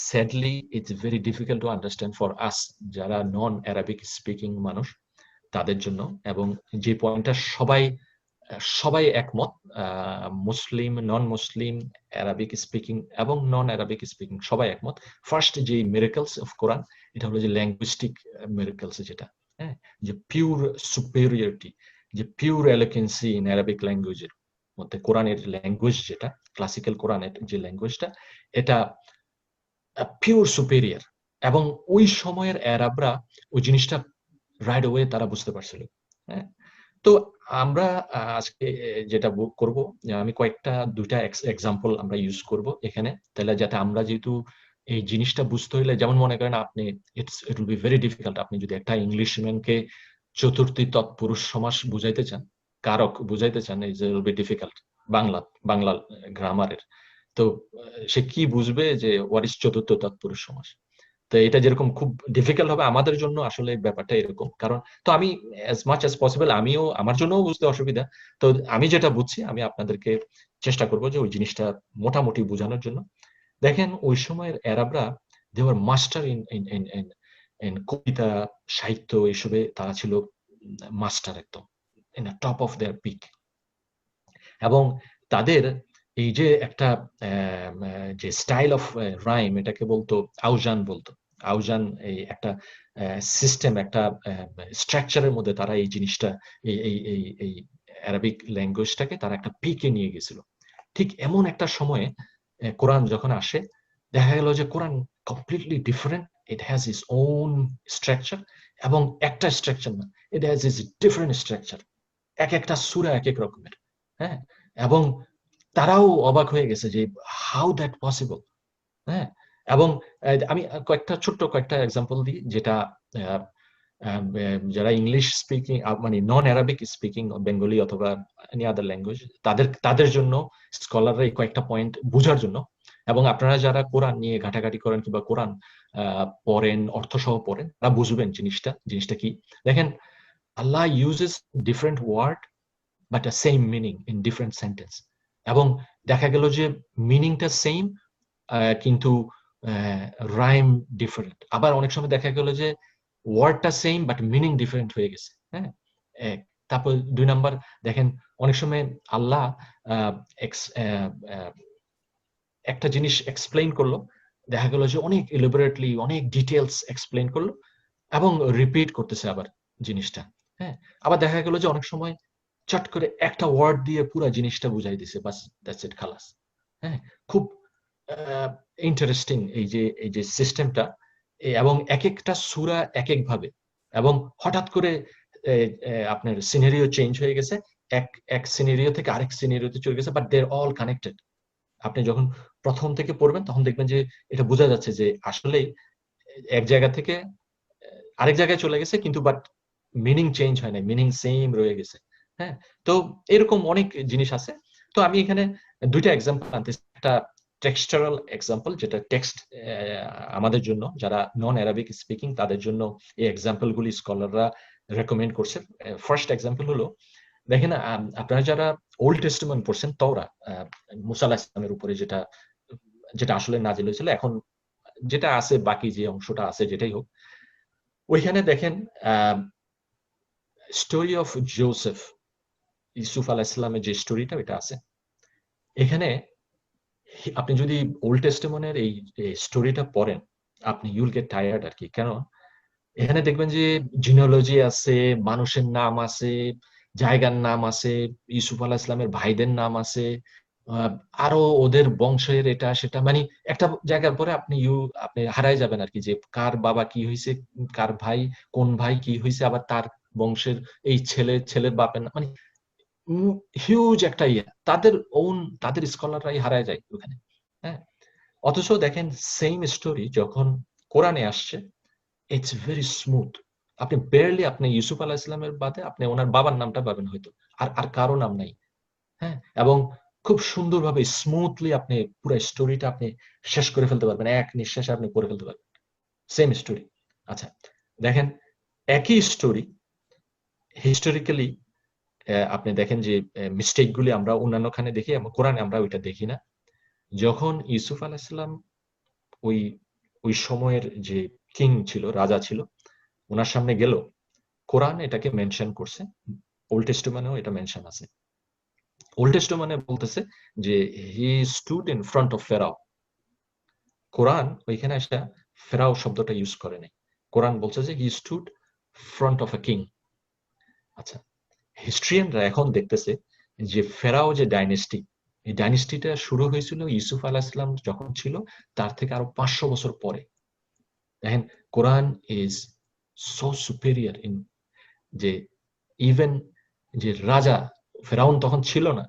sadly it's very difficult to understand for us যারা নন অ্যারাবিক স্পিকিং মানুষ তাদের জন্য, এবং যে পয়েন্টটা সবাই সবাই একমত, মুসলিম, নন মুসলিম, অ্যারাবিক স্পিকিং এবং নন অ্যারাবিক স্পিকিং সবাই একমত। ফার্স্ট যে মিরাকলস অফ কোরআন, এটা হলো যে ল্যাঙ্গুইস্টিক মিরাকলস, যেটা হ্যাঁ, যে পিওর সুপেরিয়রিটি, যে পিওর এলোকেন্সি ইন অ্যারাবিক ল্যাঙ্গুয়েজের মধ্যে কোরআনের ল্যাঙ্গুয়েজ, যেটা ক্লাসিক্যাল কোরআনের যে ল্যাঙ্গুয়েজটা, এটা পিওর সুপেরিয়র। এবং ওই সময়ের অ্যারাবরা ওই জিনিসটা রাইট ওয়ে তারা বুঝতে পারছিল। হ্যাঁ, তো আমরা আজকে যেটা করব, আমি কয়েকটা দুইটা এক্সাম্পল আমরা ইউজ করব এখানে, তাহলে যাতে আমরা, যেহেতু এই জিনিসটা বুঝতে হইলে, যেমন মনে করেন আপনি, ইট উইল বি ভেরি ডিফিকাল্ট, আপনি যদি একটা ইংলিশম্যানকে চতুর্থী তৎপুরুষ সমাস বুঝাইতে চান, কারক বুঝাইতে চান, it will be difficult Bangla Bangla গ্রামারের। তো সে কি বুঝবে যে হোয়াট ইজ চতুর্থ তৎপুরুষ সমাস? তো এটা যেরকম খুব ডিফিকাল্ট হবে আমাদের জন্য, আসলে ব্যাপারটা এরকম। কারণ তো আমি অ্যাজ মাচ অ্যাজ পসিবল, আমিও আমার জন্যও বুঝতে অসুবিধা, তো আমি যেটা বুঝছি আমি আপনাদেরকে চেষ্টা করব যে ওই জিনিসটা মোটামুটি বোঝানোর জন্য। দেখেন ওই সময়ের অ্যারাবরা, they were master in in in in in কবিতা, সাহিত্য, এসবে তারা ছিল মাস্টার, একদম in top of their peak. এবং তাদের এই যে একটা যে স্টাইল অফ রাইম, এটাকে বলতো আউজান, বলতো আউজান, এই একটা সিস্টেম, একটা স্ট্রাকচারের মধ্যে তারা এই জিনিসটা, এই এই এই এই অ্যারাবিক ল্যাঙ্গুয়েজটাকে তারা একটা পিকে নিয়ে গেছিল। ঠিক এমন একটা সময়ে কোরআন যখন আসে, দেখা গেল যে Quran completely different, it has its own structure. এবং একটা স্ট্রাকচার না, it has its different structure, এক একটা সূরা এক এক রকমের। হ্যাঁ, এবং তারাও অবাক হয়ে গেছে যে হাউ দ্যাট পসিবল। হ্যাঁ, এবং আমি ছোট্ট কয়েকটা এক্সাম্পল দিই, যেটা আহ, যারা ইংলিশ স্পিকিং, মানে নন অ্যারাবিক স্পিকিং, বেঙ্গলি অথবা এনি আদার ল্যাঙ্গুয়েজ, তাদের তাদের জন্য, স্কলাররা এই কয়েকটা পয়েন্ট বোঝার জন্য, এবং আপনারা যারা কোরআন নিয়ে ঘাটাঘাটি করেন কিংবা কোরআন পড়েন, অর্থসহ পড়েন, তারা বুঝবেন জিনিসটা জিনিসটা কি। দেখেন, Allah uses different word but a same meaning in different sentence. এবং দেখা গেল যে মিনিংটা সেম, কিন্তু রাইম ডিফারেন্ট। আবার অনেক সময় দেখা গেল যে ওয়ার্ডটা সেম বাট মিনিং ডিফারেন্ট হয়ে গেছে। হ্যাঁ, তারপর 2 নাম্বার, দেখেন অনেক সময় আল্লাহ একটা জিনিস এক্সপ্লেইন করলো, দেখা গেল যে অনেক এলিবোরেটলি, অনেক ডিটেলস এক্সপ্লেইন করলো, এবং রিপিট করতেছে আবার জিনিসটা। হ্যাঁ, আবার দেখা গেল যে অনেক সময় চট করে একটা ওয়ার্ড দিয়ে পুরো জিনিসটা বুঝাই দিছে, বাস দ্যাটস ইট, খালাস। হ্যাঁ, খুব ইন্টারেস্টিং এই যে সিস্টেমটা। এবং এক একটা সূরা এক এক ভাবে, এবং হঠাৎ করে আপনার সিনারিও চেঞ্জ হয়ে গেছে, এক এক সিনারিও থেকে আরেক সিনারিওতে চলে গেছে, but they are all connected. আপনি যখন প্রথম থেকে পড়বেন তখন দেখবেন যে এটা বোঝা যাচ্ছে যে আসলেই এক জায়গা থেকে আরেক জায়গায় চলে গেছে, কিন্তু বাট মিনিং চেঞ্জ হয় না, মিনিং সেম রয়ে গেছে। হ্যাঁ, তো এরকম অনেক জিনিস আছে। তো আমি এখানে 2টা এক্সাম্পল আনতেছি, একটা টেক্সচারাল এক্সাম্পল, যেটা টেক্সট আমাদের জন্য যারা নন অ্যারাবিক স্পিকিং তাদের জন্য এই এক্সাম্পল গুলি স্কলাররা রেকমেন্ড করছে। ফার্স্ট এক্সাম্পল হলো, দেখেন আপনারা যারা ওল্ড টেস্টামেন্ট পড়ছেন, তওরা, মুসা আলাইহিস সালামের উপরে যেটা যেটা আসলে নাজিল হয়েছিল, এখন যেটা আছে বাকি যে অংশটা আছে যেটাই হোক, ওইখানে দেখেন স্টোরি অফ জোসেফ, ইউসুফ আলাইহিস সালামের যে স্টোরিটা ওইটা আছে এখানে। আপনি যদি ওল্ড টেস্টামেন্টের এই স্টোরিটা পড়েন, আপনি ইউল গেট টায়ার্ড আর কি। কেন? এখানে দেখবেন যে জিনোলজি আছে, মানুষের নাম আছে, জায়গার নাম আছে, ইউসুফ আলাইহিস সালামের ভাইদের নাম আছে, আহ, আরো ওদের বংশের এটা সেটা, মানে একটা জায়গার পরে আপনি হারাই যাবেন আর কি, যে কার বাবা কি হয়েছে, কার ভাই, কোন ভাই কি হয়েছে, আবার তার বংশের এই ছেলের বাপের নাম, মানে হিউজ একটা ইয়ে, তাদের ওন, তাদের স্কলাররাই হারায় যায় ওখানে। হ্যাঁ, অথচ দেখেন সেম স্টোরি যখন কোরআনে আসছে, ইটস ভেরি স্মুথ। আপনি বেয়ারলি, আপনি ইউসুফ আলাহ ইসলামের বাদে আপনি ওনার বাবার নামটা পাবেন হয়তো, আর আর কারো নাম নাই। হ্যাঁ, এবং খুব সুন্দরভাবে স্মুথলি আপনি পুরো স্টোরিটা আপনি শেষ করে ফেলতে পারবেন, এক নিঃশ্বাসে আপনি করে ফেলতে পারবেন, সেম স্টোরি। আচ্ছা, দেখেন একই স্টোরি হিস্টোরিক্যালি, আপনি দেখেন যে মিস্টেক গুলি আমরা অন্যান্য খানে দেখি এবং কোরআনে আমরা ওইটা দেখি না। যখন ইউসুফ আলাইহিসসালাম ওই ওই সময়ের যে কিং ছিল, রাজা ছিল, ওনার সামনে গেল, কোরআন এটাকে মেনশন করছে, ওল্ড টেস্টামেন্টেও এটা মেনশন আছে। ওল্ড টেস্টামেন্টে বলতেছে যে he stood in front of Pharaoh. কোরআন ওইখানে একটা ফেরাও শব্দটা ইউজ করে নাই, কোরআন বলছে যে he stood front of a king. আচ্ছা, হিস্ট্রিয়ানরা এখন দেখতেছে যে ফেরাও যে ডাইনেস্টি, এই ডাইনেস্টিটা শুরু হয়েছিল ইউসুফ আলাইহিস সালাম যখন ছিল, তার থেকে আরো 500 বছর পরে। দেখেন, Quran is so superior in, যে ইভেন যে রাজা ফেরাউন তখন ছিল না,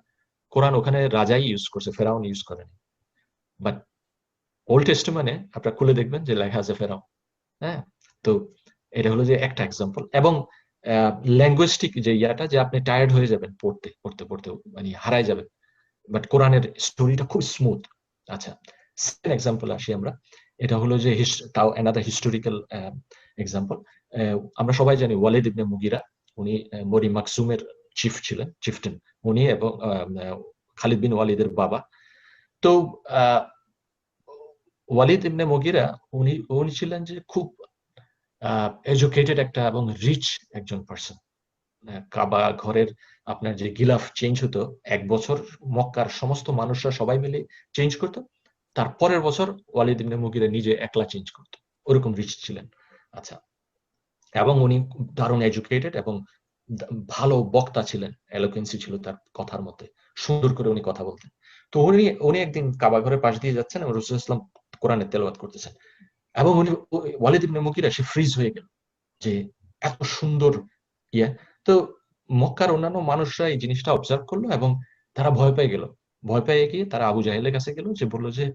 কোরআন ওখানে রাজাই ইউজ করছে, ফেরাউন ইউজ করেনি। বাট ওল্ড টেস্টামেন্টে আপনারা খুলে দেখবেন যে লেখা আছে ফেরাউন। হ্যাঁ, তো এটা হলো যে একটা এক্সাম্পল। এবং ল্যাঙ্গুয়েস্টিক যে ইয়াটা, যে আপনি টায়ার্ড হয়ে যাবেন পড়তে পড়তে পড়তে, মানে হারায় যাবেন, বাট কোরআনের স্টোরিটা খুব স্মুথ। আচ্ছা, সেকেন্ড এক্সাম্পল আসি আমরা। এটা হলো যে তাও অ্যানাদার হিস্টোরিক্যাল এক্সাম্পল। আমরা সবাই জানি ওয়ালিদ ইবনে মুগিরা, উনি বনি মাকসুমের চিফ ছিলেন, চিফটেন উনি, এবং খালিদ বিন ওয়ালিদের বাবা। তো ওয়ালিদ ইবনে মুগিরা উনি উনি ছিলেন যে খুব এডুকেটেড একটা এবং রিচ একজন পার্সন। কাবা ঘরের আপনার যে গিলাফ চেঞ্জ হতো এক বছর, মক্কার সমস্ত মানুষরা সবাই মিলে চেঞ্জ করতো, তার পরের বছর ওয়ালিদ ইবনে মুগিরা নিজে একলা চেঞ্জ করতো, ওরকম রিচ ছিলেন। আচ্ছা, এবং উনি দারুণ এডুকেটেড এবং ভালো বক্তা ছিলেন, এলোকুয়েন্সি ছিল তার কথার মধ্যে, সুন্দর করে উনি কথা বলতেন। তো উনি উনি একদিন কাবা ঘরের পাশ দিয়ে যাচ্ছেন এবং রাসূলুল্লাহ সাল্লাল্লাহু আলাইহি ওয়াসাল্লাম কোরআনের তেলাওয়াত করতেছেন, এবং উনি ওয়ালিদ ইবনে মুগিরা সে ফ্রিজ হয়ে গেল যে এত সুন্দর ইয়া। তো মক্কার অন্যান্য মানুষরা এই জিনিসটা অবজার্ভ করলো এবং তারা ভয় পেয়ে গেল। ভয় পেয়ে গিয়ে তারা আবু জাহেলের কাছে গেল, যে বলল যে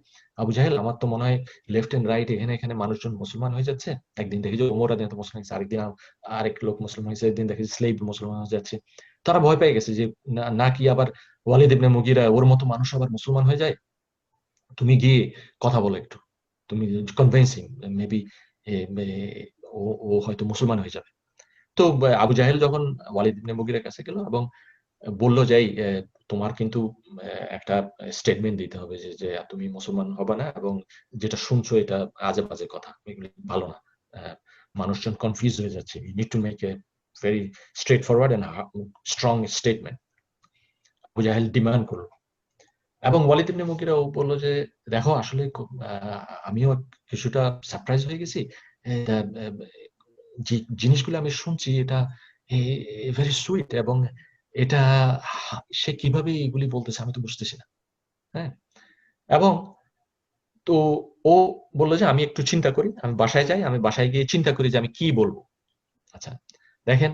আবু জাহেল, আমার তো মনে হয় লেফট এন্ড রাইট এখানে এখানে মানুষজন মুসলমান হয়ে যাচ্ছে। একদিন দেখি যে ওমর রাদিয়াল্লাহু আনহু মুসলমান হয়েছে, আরেকদিন আরেক লোক মুসলমান হয়েছে, একদিন দেখি স্লেভ মুসলমান হয়ে যাচ্ছে। তারা ভয় পেয়ে গেছে যে নাকি আবার ওয়ালিদ ইবনে মুগিরা ওর মতো মানুষ আবার মুসলমান হয়ে যায়। তুমি গিয়ে কথা বলো একটু, তুমি কনভিন্সিং, মেবি ও ও হয়তো মুসলমান হয়ে যাবে। তো আবু জাহেল যখন ওয়ালিদ ইবনে মুগিরের কাছে গেল এবং বলল যে তোমার কিন্তু একটা স্টেটমেন্ট দিতে হবে যে যে তুমি মুসলমান হবে না, এবং যেটা শুনছো এটা আজে বাজে কথা, এগুলি ভালো না। আহ, মানুষজন কনফিউজ হয়ে যাচ্ছে, you need to make a very straightforward and strong statement. Abu Jahl demand করলো, এবং ওয়ালিদ ইবনে মুগিরাও বলল যে দেখো, আসলে আমিও কিছুটা সারপ্রাইজ হয়ে গেছি। এটা, যে জিনিসগুলো আমি শুনছি এটা ভেরি সুইট, এবং এটা সে কিভাবে এগুলি বলতেছে আমি তো বুঝতেছি না। হ্যাঁ, এবং তো ও বলল যে আমি একটু চিন্তা করি, আমি বাসায় যাই, আমি বাসায় গিয়ে চিন্তা করি যে আমি কি বলবো। আচ্ছা, দেখেন,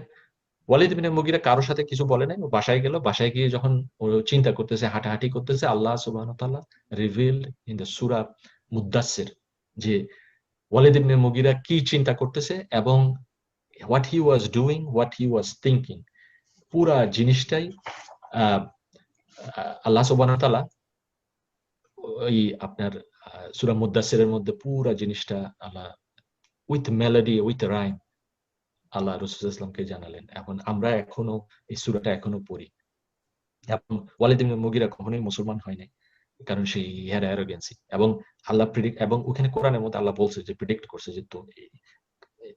ওয়ালিদ ইবনে মুগিরা কারোর সাথে কিছু বলে নাই, ও বাসায় গেল। বাসায় গিয়ে যখন ও চিন্তা করতেছে, হাঁটাহাঁটি করতেছে, আল্লাহ সুবহানাহু ওয়া তাআলা রিভিলড ইন দ্য সূরা মুদ্দাসসির যে ওয়ালিদ ইবনে মুগিরা কি চিন্তা করতেছে এবং what he was doing, what he was thinking, পুরা জিনিসটাই আহ, আল্লাহ সুবহানাহু ওয়া তাআলা ওই আপনার সূরা মুদ্দাসসিরের মধ্যে পুরা জিনিসটা আল্লাহ উইথ মেলোডি উইথ রাইম আল্লাহ রাসূল সাল্লাল্লাহু আলাইহি ওয়াসাল্লামকে জানালেন। এখন আমরা এখনো এই সূরাটা এখনো পড়ি। এবং ওয়ালিদ ইবনে মুগিরা কখনোই মুসলমান হয় নাই, কারণ সেই হ্যাড অ্যারোগেন্সি। এবং আল্লাহ প্রেডিক্ট, এবং ওখানে কোরআনের মধ্যে আল্লাহ বলছে যে প্রেডিক্ট করছে যে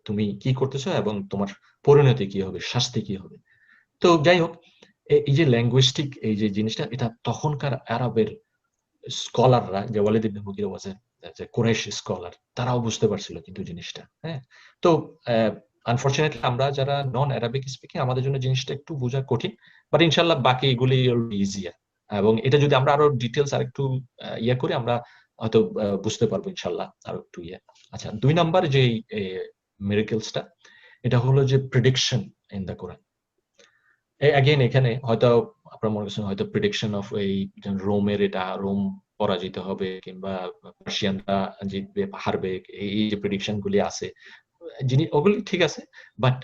তুমি কি করতেছো এবং তোমার পরিণতি কি হবে, শাস্তি কি হবে। তো যাই হোক, এই যে ল্যাঙ্গুইস্টিক এই যে জিনিসটা, এটা তখনকার আরবের স্কলাররা, যে ওয়ালিদ ইবনে মুগিরা ওয়াজ যে কুরাইশ স্কলার, তারাও বুঝতে পারছিল কিন্তু জিনিসটা। হ্যাঁ, তো আনফরচুনেটলি আমরা যারা নন অ্যারাবিক স্পিকিং, আমাদের জন্য জিনিসটা একটু বোঝা কঠিন, বাট ইনশাল্লাহ বাকি এগুলি ইজিয়ার। এবং এটা যদি আমরা আরো ডিটেলস আর একটু ইয়ে করি, আমরা হয়তো বুঝতে পারবো ইনশাল্লাহ আরো একটু ইয়ে। আচ্ছা, 2 নাম্বার যে মিরাকেলসটা, এটা হলো যে prediction in the Quran. Again এখানে হয়তো আপনার মনে করছেন হয়তো প্রেডিকশন অফ এই রোমের, এটা রোম পরাজিত হবে কিংবা পার্সিয়ানরা জিতবে হারবে, এই যে প্রেডিকশন গুলি আছে, যিনি ওগুলি ঠিক আছে, বাট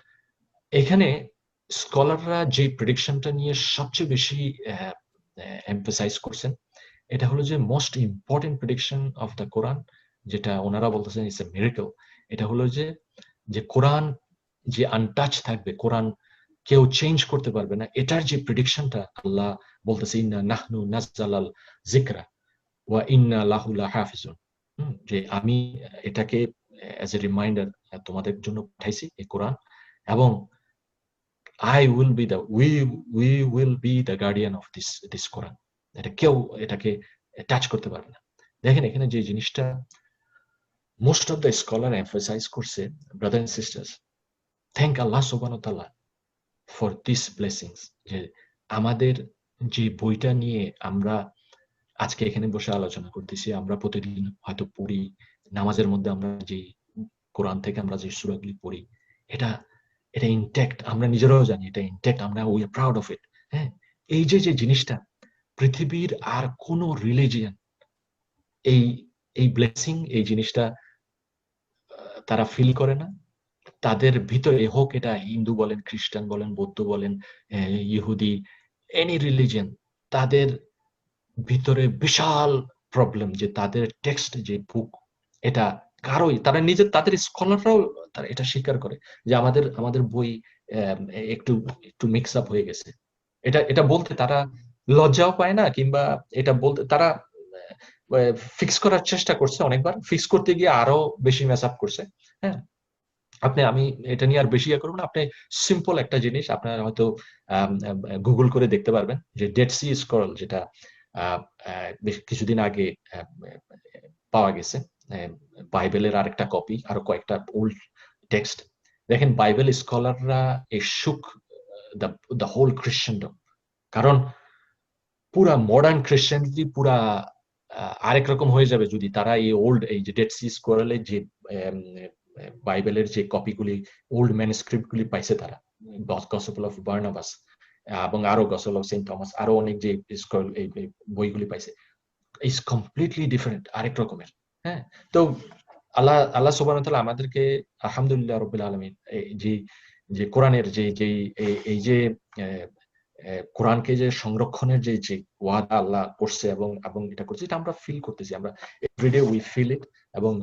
এখানে স্কলাররা যে প্রেডিকশনটা নিয়ে সবচেয়ে বেশি এমফাসাইজ করছেন, এটা হলো যে most important prediction of the Quran, যেটা ওনারা বলতেছেন ইটস এ মিরাকল। এটা হলো যে যে কোরআন যে আনটাচ থাকবে, কোরআন কেউ চেঞ্জ করতে পারবে না, এটার যে প্রেডিকশনটা আল্লাহ বলতেছে, ইন্না নাহনু নাযালাল যিকরা ওয়া ইন্না লাহু লাহাফিজুন, যে আমি এটাকে অ্যাজ এ রিমাইন্ডার তোমাদের জন্য পাঠাইছি এই কোরআন, এবং I will be the we will be the guardian of this Quran. এটা কেউ এটাকে টাচ করতে পারবে না। দেখেন এখানে যে জিনিসটা most of the scholar emphasise করছে, brother and sisters, thank Allah সুবহানাহু ওয়া তাআলা ফর দিস ব্লেসিংস, যে আমাদের যে বইটা নিয়ে আমরা আজকে এখানে বসে আলোচনা করতেছি, আমরা প্রতিদিন হয়তো পড়ি, নামাজের মধ্যে আমরা যে কোরআন থেকে আমরা যে সূরাগুলি পড়ি, এটা এটা ইনট্যাক্ট, আমরা নিজেরাও জানি এটা ইনট্যাক্ট, আমরা we are proud of it. হ্যাঁ, এই যে যে জিনিসটা পৃথিবীর আর কোন রিলিজিয়ন এই এই ব্লেসিং, এই জিনিসটা তারা ফিল করে না। তাদের ভিতরে হোক এটা হিন্দু বলেন, খ্রিস্টান বলেন, বৌদ্ধ বলেন, ইহুদি, এনি রিলিজিয়ন, তাদের ভিতরে বিশাল প্রবলেম যে তাদের টেক্সট যে বুক, এটা কারোই, তারা নিজের, তাদের স্কলাররাও তারা এটা স্বীকার করে যে আমাদের আমাদের বই একটু একটু মিক্স আপ হয়ে গেছে। এটা এটা বলতে তারা লজ্জাও পায় না, কিংবা এটা বলতে তারা ফিক্স করার চেষ্টা করছে অনেকবার, ফিক্স করতে গিয়ে আরো বেশি মেস আপ করছে। হ্যাঁ, আমি এটা নিয়ে আর বেশি ইয়ে করবো না। আপনি সিম্পল একটা জিনিস আপনারা হয়তো গুগল করে দেখতে পারবেন, যে ডেড সি স্ক্রল, যেটা বেশ কিছুদিন আগে পাওয়া গেছে, বাইবেলের আরেকটা কপি, আরো কয়েকটা ওল্ড টেক্সট। দেখেন বাইবেল স্কলাররা এই শুক দ্য হোল খ্রিস্টানডম, কারণ পুরা মডার্ন খ্রিস্টানিটি পুরা আরেক রকম হয়ে যাবে যদি তারা এই ওল্ড, এই যে ডেড সি স্ক্রলের যে বাইবেলের যে কপিগুলি, ওল্ড ম্যানুস্ক্রিপ্ট গুলি পাইছে তারা, গসপেল অফ বার্নাবাস এবং আরো গসপেল অফ সেন্ট থমাস, আরো অনেক যে স্ক্রল, এই বইগুলি পাইছে, ইজ কমপ্লিটলি ডিফারেন্ট, আরেক রকমের। হ্যাঁ, তো আল্লাহ সুবহানাহু ওয়া তাআলা আমাদেরকে আলহামদুলিল্লাহ রাব্বিল আলামিন যে যে কোরআনের যে যে এই যে কোরআনকে যে সংরক্ষণের যে যে ওয়াদা আল্লাহ করছে এবং এবং এটা করছে, এটা আমরা ফিল করতেছি, আমরা এভরিডে উই ফিল ইট, এবং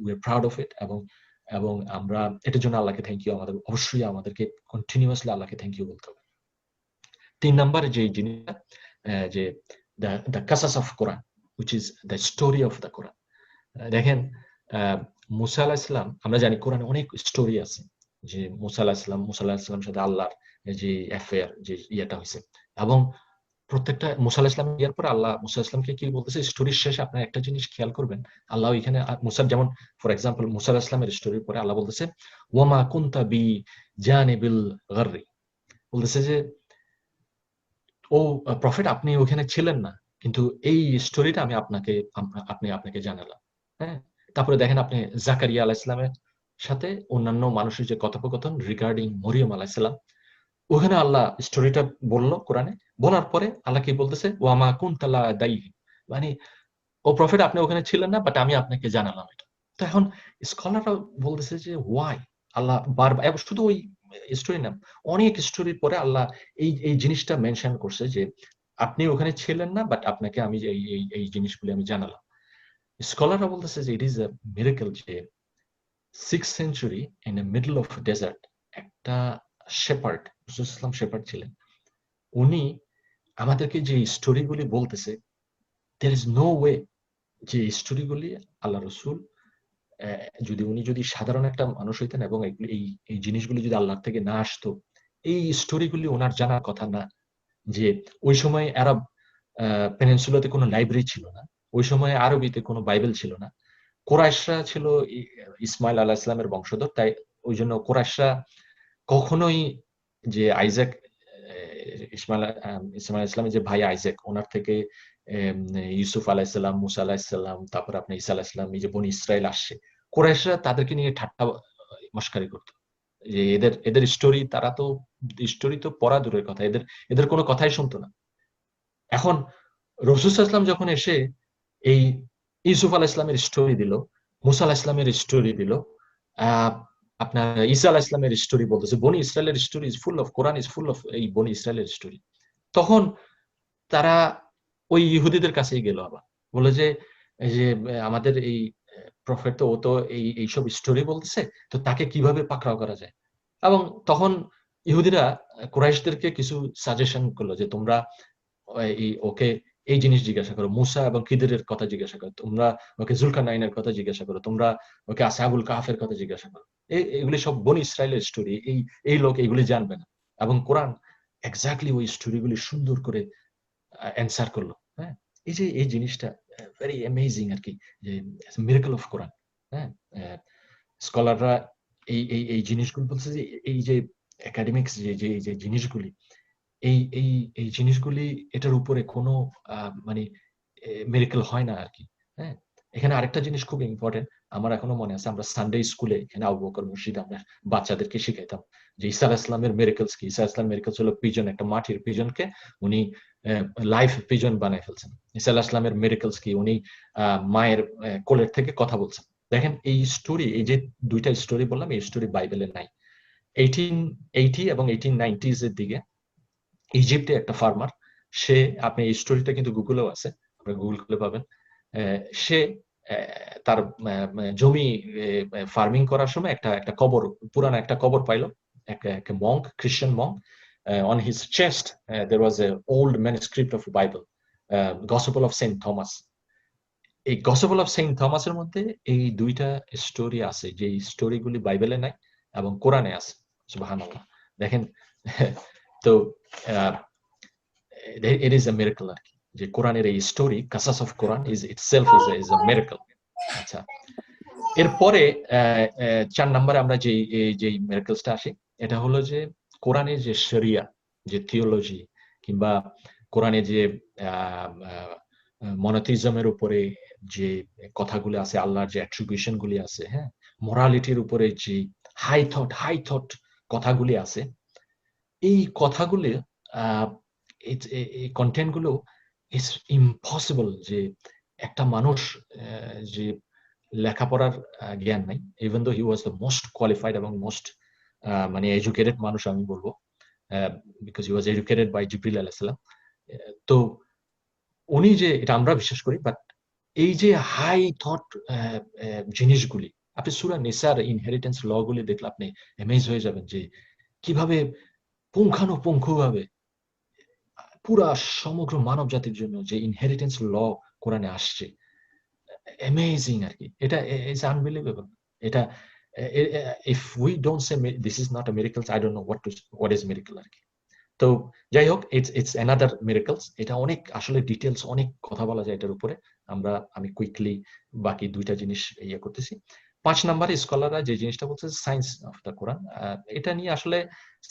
we are proud of it, এবং এবং আমরা এটার জন্য আল্লাহকে থ্যাংক ইউ, আমাদের অবশ্যই আমাদেরকে কন্টিনিউয়াসলি আল্লাহকে থ্যাংক ইউ বলতে হবে। ৩ নম্বরে যে জিনিসটা, যে দ্য কাসাস of Quran, which is the story of the Quran. দেখেন মুসা আলাইহিস সালাম, আমরা জানি কোরআনে অনেক স্টোরি আছে, যে মুসা আলাইহিস সালামের সাথে আল্লাহর যে অ্যাফেয়ার, যে ইয়েটা হয়েছে, এবং প্রত্যেকটা মুসা আলাইহিস সালাম ইয়ার পরে আল্লাহ মুসা আলাইহিস সালামকে কি বলতেছে স্টোরির শেষে, আপনারা একটা জিনিস খেয়াল করবেন, আল্লাহ এখানে মুসার, যেমন ফর এক্সাম্পল মুসা আলাইহিস সালামের স্টোরির পরে আল্লাহ বলতেছে ওয়ামা কুনতা বি জানিবিল গাররি, বলতেছে যে ও প্রফেট, আপনি ওখানে ছিলেন না, কিন্তু এই স্টোরিটা আমি আপনাকে জানালাম। হ্যাঁ, তারপরে দেখেন আপনি জাকারিয়া আলাইহিস সালামের সাথে অন্যান্য মানুষের যে কথোপকথন রিগার্ডিং মরিয়ম আলাইহিস সালাম, ওখানে আল্লাহ স্টোরিটা বলল কোরআনে, বলার পরে আল্লাহ কি বলতেছে ওয়ামা কুনতা লাদাইহিম, মানে ও প্রফেট আপনি ওখানে ছিলেন না, বাট আমি আপনাকে জানালাম এটা। তো এখন স্কলাররা বলতেছে যে ওয়াই আল্লাহ বারবার, শুধু ওই স্টোরি না, অনেক স্টোরির পরে আল্লাহ এই জিনিসটা মেনশন করছে যে আপনি ওখানে ছিলেন না, বাট আপনাকে আমি এই জিনিসগুলি আমি জানালাম। স্কলাররা বলতেছে যে ইট ইজ আ মিরাকল, যে 6th century in the middle of desert একটা শেপার্ড, রাসূল ইসলাম শেপার্ড ছিলেন, উনি আমাদেরকে যে স্টোরিগুলি বলতেছে, there is no way যে স্টোরিগুলি আল্লাহ রসুল যদি উনি যদি সাধারণ একটা মানুষ হইতেন এবং এই জিনিসগুলি যদি আল্লাহ থেকে না আসতো, এই স্টোরিগুলি ওনার জানার কথা না। যে ওই সময় আরব পেনিনসুলাতে কোনো লাইব্রেরি ছিল না, ওই সময় আরবিতে কোনো বাইবেল ছিল না, কোরাইশরা ছিল ইসমাইল আলাইহিস সালামের বংশধর, তাই ওই জন্য কোরাইশরা কখনোই যে আইজাক, ইসমাইল আলাইহিস সালামের যে ভাই আইজাক, ওনার থেকে ইউসুফ আলাইহিস সালাম, মুসা আলাইহিস সালাম, তারপর আপনি ঈসা আলাইহিস সালাম, এই যে বনি ইসরাইল আসছে, কুরাইশরা তাদেরকে নিয়ে ঠাট্টা মশকারি করত, যে এদের এদের স্টোরি, তারা তো স্টোরি তো পড়া দূরের কথা, এদের এদের কোনো কথাই শুনতো না। এখন রাসূল সাল্লাল্লাহু আলাইহি ওয়াসাল্লাম যখন এসে এই ইউসুফ আলাইহিস সালামের স্টোরি দিল, মুসা আলাইহিস সালামের স্টোরি দিল, আপনার ঈসা আলাইহিস সালামের স্টোরি বলতেছে, বনি ইসরাইলের story is full of, Quran is full of এই বনি ইসরাইলের স্টোরি। তখন তারা ওই ইহুদিদের কাছেই গেল, আবার বলে যে এই যে আমাদের এই প্রফেট তো, ও তো এইসব স্টোরি বলতেছে, তো তাকে কিভাবে পাকড়াও করা যায়। এবং তখন ইহুদিরা কুরাইশদেরকে কিছু সাজেশন করলো যে তোমরা ওকে এই জিনিস জিজ্ঞাসা করো, মুসা এবং খিদিরের কথা জিজ্ঞাসা করো, তোমরা ওকে জুলকারনাইনের কথা জিজ্ঞাসা করো, তোমরা ওকে আসহাবুল কাহফের কথা জিজ্ঞাসা করো। এগুলি সব বনি ইসরাইলের স্টোরি, এই লোক এগুলি জানবে না। এবং কোরআন এক্স্যাক্টলি ওই স্টোরিগুলি সুন্দর করে অ্যান্সার করলো। হ্যাঁ, এই যে এই জিনিসটা ভেরি অ্যামেজিং আর কি, যে মিরাকল অফ কোরআন। হ্যাঁ, স্কলাররা এই জিনিসগুলো বলছে যে এই যে একাডেমিক্স যে জিনিসগুলি, এই এই এই জিনিসগুলি এটার উপরে কোনো মানে মিরাকল হয় না আর কি। হ্যাঁ, এখানে আরেকটা জিনিস খুব ইম্পর্টেন্ট, আমার এখনো মনে আছে আমরা সানডে স্কুলে এখানে আবু বকর মসজিদে আমরা বাচ্চাদেরকে শিখাইতাম যে ঈসা আলাইহিস সালামের মিরাকলস কি। ঈসা আলাইহিস সালামের মিরাকলস হলো পিজন, একটা মাটির পিজনকে উনি লাইভ পিজন বানায় ফেলছেন। ঈসা আলাইহিস সালামের মিরাকলস কি, উনি মায়ের কোলের থেকে কথা বলছেন। দেখেন এই স্টোরি, এই যে দুইটা স্টোরি বললাম, এই স্টোরি বাইবেলে নাই। 1880 এবং 1890s এর দিকে ইজিপ্টে একটা ফার্মার, সে, আপনি এই স্টোরিটা কিন্তু গুগলেও আছে, আপনারা গুগল করলে পাবেন। সে তার জমি ফার্মিং করার সময় একটা একটা কবর, পুরানো একটা কবর পাইলো। এক মঙ্ক, খ্রিস্টান Monk, on his chest there was a old manuscript of Bible, Gospel of Saint Thomas. এই গসপেল অফ সেন্ট থমাসের মধ্যে এই দুইটা স্টোরি আছে, যে স্টোরিগুলি বাইবেলে নাই এবং কোরআনে আছে। সুবহানাল্লাহ, দেখেন। তো it is a miracle আর কি, যে কোরআনের এই স্টোরি কাসাস of Quran is itself is a miracle। আচ্ছা, এরপরে 4 নম্বরে আমরা যে মিরাকলসটা আসি, এটা হলো যে কোরআনের যে শরিয়া, যে থিওলজি, কিংবা কোরআনে যে মনোথিজমের উপরে যে কথাগুলো আছে, আল্লাহর যে অ্যাট্রিবিউশন গুলি আছে, হ্যাঁ, মোরালিটির উপরে যে হাই থট কথাগুলি আছে, এই কথাগুলি এই কন্টেন্ট গুলো ইটস ইম্পসিবল যে একটা মানুষ যে লেখাপড়ার জ্ঞান নাই, even though he was the most qualified এবং মোস্ট মানে এডুকেটেড মানুষ আমি বলবো, because he was educated by Jibril আলাইহিস সালাম। তো উনি যে, এটা আমরা বিশ্বাস করি, বাট এই যে হাই থট জিনিসগুলি, আপনি সূরা নিসার ইনহেরিটেন্স ল গুলি দেখলে আপনি অ্যামেজ হয়ে যাবেন যে কিভাবে পুঙ্খানুপুঙ্খভাবে পুরা সমগ্র মানব জাতির জন্য যে ইনহেরিটেন্স ল কোরআনে আসছে, অ্যামেজিং আর কি। এটা ইজ আনবিলিভেবল। এটা if we don't say this is not a miracles, I don't know what is miracle আর কি। তো যাই হোক, ইটস অ্যানাদার মিরাকলস। এটা অনেক আসলে ডিটেলস, অনেক কথা বলা যায় এটার উপরে। আমি কুইকলি বাকি দুইটা জিনিস ইয়ে করতেছি। 5 নম্বরে স্কলাররা যে জিনিসটা বলছে সায়েন্স অফ দ্য কোরআন, এটা নিয়ে আসলে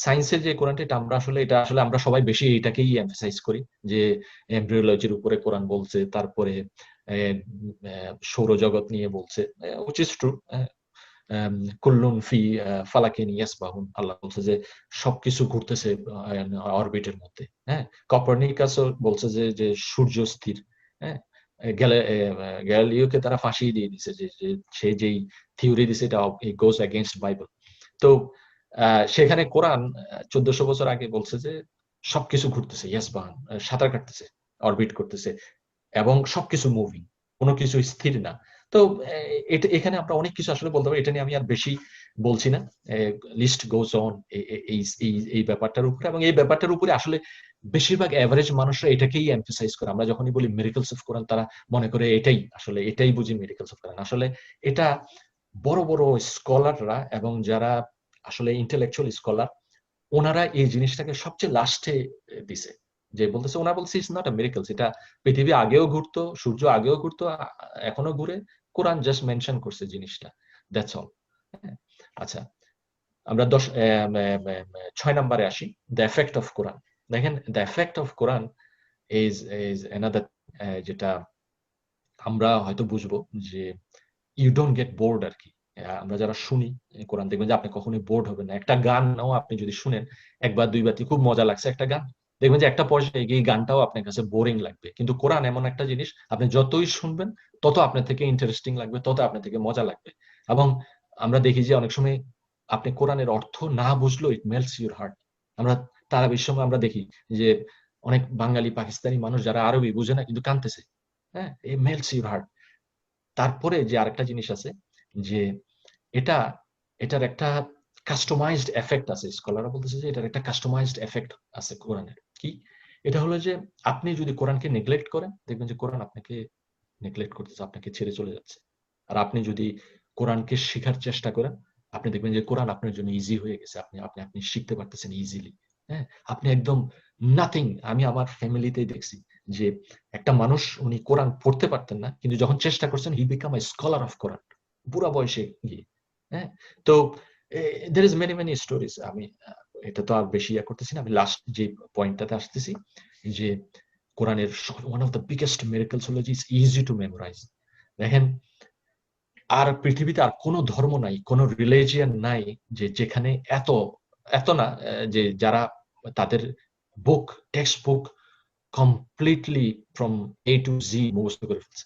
সায়েন্সের যে কোরআনটা, এটা আসলে আমরা সবাই বেশি এটাকেই এমফাসাইজ করি, যে এমব্রিওলজির উপরে কোরআন বলছে, তারপরে সৌরজগৎ নিয়ে বলছে, which is true। কুল্লুন ফি ফালাকিন ইয়াসবাহুন, আল্লাহ বলছে যে সবকিছু ঘুরতেছে অরবিটের মধ্যে। হ্যাঁ, কপারনিকাসও বলছে যে সূর্য স্থির। হ্যাঁ, গ্যালিলিওকে তারা ফাঁসিয়ে দিয়ে দিছে, যে সে যেই থিওরি দিছে এটা গোজ এগেইনস্ট বাইবেল। তো সেখানে কোরআন 1400 বছর আগে বলছে যে সবকিছু ঘুরতেছে, ইয়াসবাহুন, সাঁতার কাটতেছে, অরবিট করতেছে, এবং সবকিছু মুভিং, কোনো কিছু স্থির না। তো এখানে আমরা অনেক কিছু আসলে বলতে পারি, এটা নিয়ে আমি আর বেশি বলছি না। লিস্ট গোজ অন এই ব্যাপারটার উপরে, এবং এই ব্যাপারটার উপরে আসলে বেশিরভাগ এভারেজ মানুষরা এটাকেই এমফাসাইজ করে। আমরা যখনই বলি মিরাকলস অফ কোরআন, তারা মনে করে এটাই বুঝি মিরাকলস অফ কোরআন। আসলে এটা বড় বড় স্কলাররা এবং যারা আসলে ইন্টেলেকচুয়াল স্কলার, ওনারা এই জিনিসটাকে সবচেয়ে লাস্টে দিছে, যে বলতেছে, ওনারা বলছে ইটস নট আ মিরাকলস, এটা পৃথিবী আগেও ঘুরতো, সূর্য আগেও ঘুরতো, এখনো ঘুরে, কোরআন জাস্ট মেনশন করছে জিনিসটা, দ্যাটস অল। আচ্ছা, আমরা 6 নম্বরে আসি, দ্য এফেক্ট অফ কোরআন। দেখেন, the effect of Quran is another, যেটা আমরা হয়তো বুঝবো যে ইউ ডোন্ট গেট বোর্ড আর কি। আমরা যারা শুনি কোরআন, দেখবেন যে আপনি কখনোই বোর্ড হবেন না। একটা গানও আপনি যদি শুনেন একবার দুইবার, খুব মজা লাগছে একটা গান, দেখবেন যে একটা পর্যায়ে এই গানটাও আপনার কাছে বোরিং লাগবে। কিন্তু কোরআন এমন একটা জিনিস, আপনি যতই শুনবেন তত আপনার থেকে ইন্টারেস্টিং লাগবে, তত আপনার থেকে মজা লাগবে। এবং আমরা দেখি যে অনেক সময় আপনি কোরআনের অর্থ না বুঝলেও ইট মেল্টস ইউর হার্ট। আমরা তারাবির সময় আমরা দেখি যে অনেক বাঙালি পাকিস্তানি মানুষ যারা আরবি বুঝে না কিন্তু কাঁদতেছে। হ্যাঁ, it melts your heart। তারপরে যে আরেকটা জিনিস আছে, যে এটা এটার একটা কাস্টমাইজড এফেক্ট আছে। স্কলাররা বলতেছে যে এটার একটা কাস্টমাইজড এফেক্ট আছে কোরআনের। কি? এটা হলো যে আপনি যদি কোরআনকে নেগলেক্ট করেন, দেখবেন যে কোরআন আপনাকে নেগলেক্ট করতেছে, আপনাকে ছেড়ে চলে যাচ্ছে। আর আপনি যদি কোরআনকে শিখার চেষ্টা করেন, আপনি দেখবেন যে কোরআন আপনার জন্য ইজি হয়ে গেছে। আপনি শিখতে পারতেছেন ইজিলি। হ্যাঁ, আপনি একদম নাথিং। আমি আমার ফ্যামিলিতেই দেখছি যে একটা মানুষ উনি কোরআন পড়তে পারতেন না, কিন্তু যখন চেষ্টা করছেন হি বিকাম এ স্কলার অফ কোরআন বুড়া বয়সে গিয়ে। হ্যাঁ, তো there is many many stories. আমি এটা তো আর বেশি করতেছি না, আমি লাস্ট যে পয়েন্টটাতে আসতেছি যে কোরআনের one of the biggest miracles হলো যে ইটস ইজি টু মেমোরাইজ। দেখেন, আর পৃথিবীতে আর কোনো ধর্ম নাই, কোনো রিলিজিয়ন নাই যে যেখানে এত এত না যে যারা তাদের book, text book completely from A to Z মুখস্থ করে ফেলছে।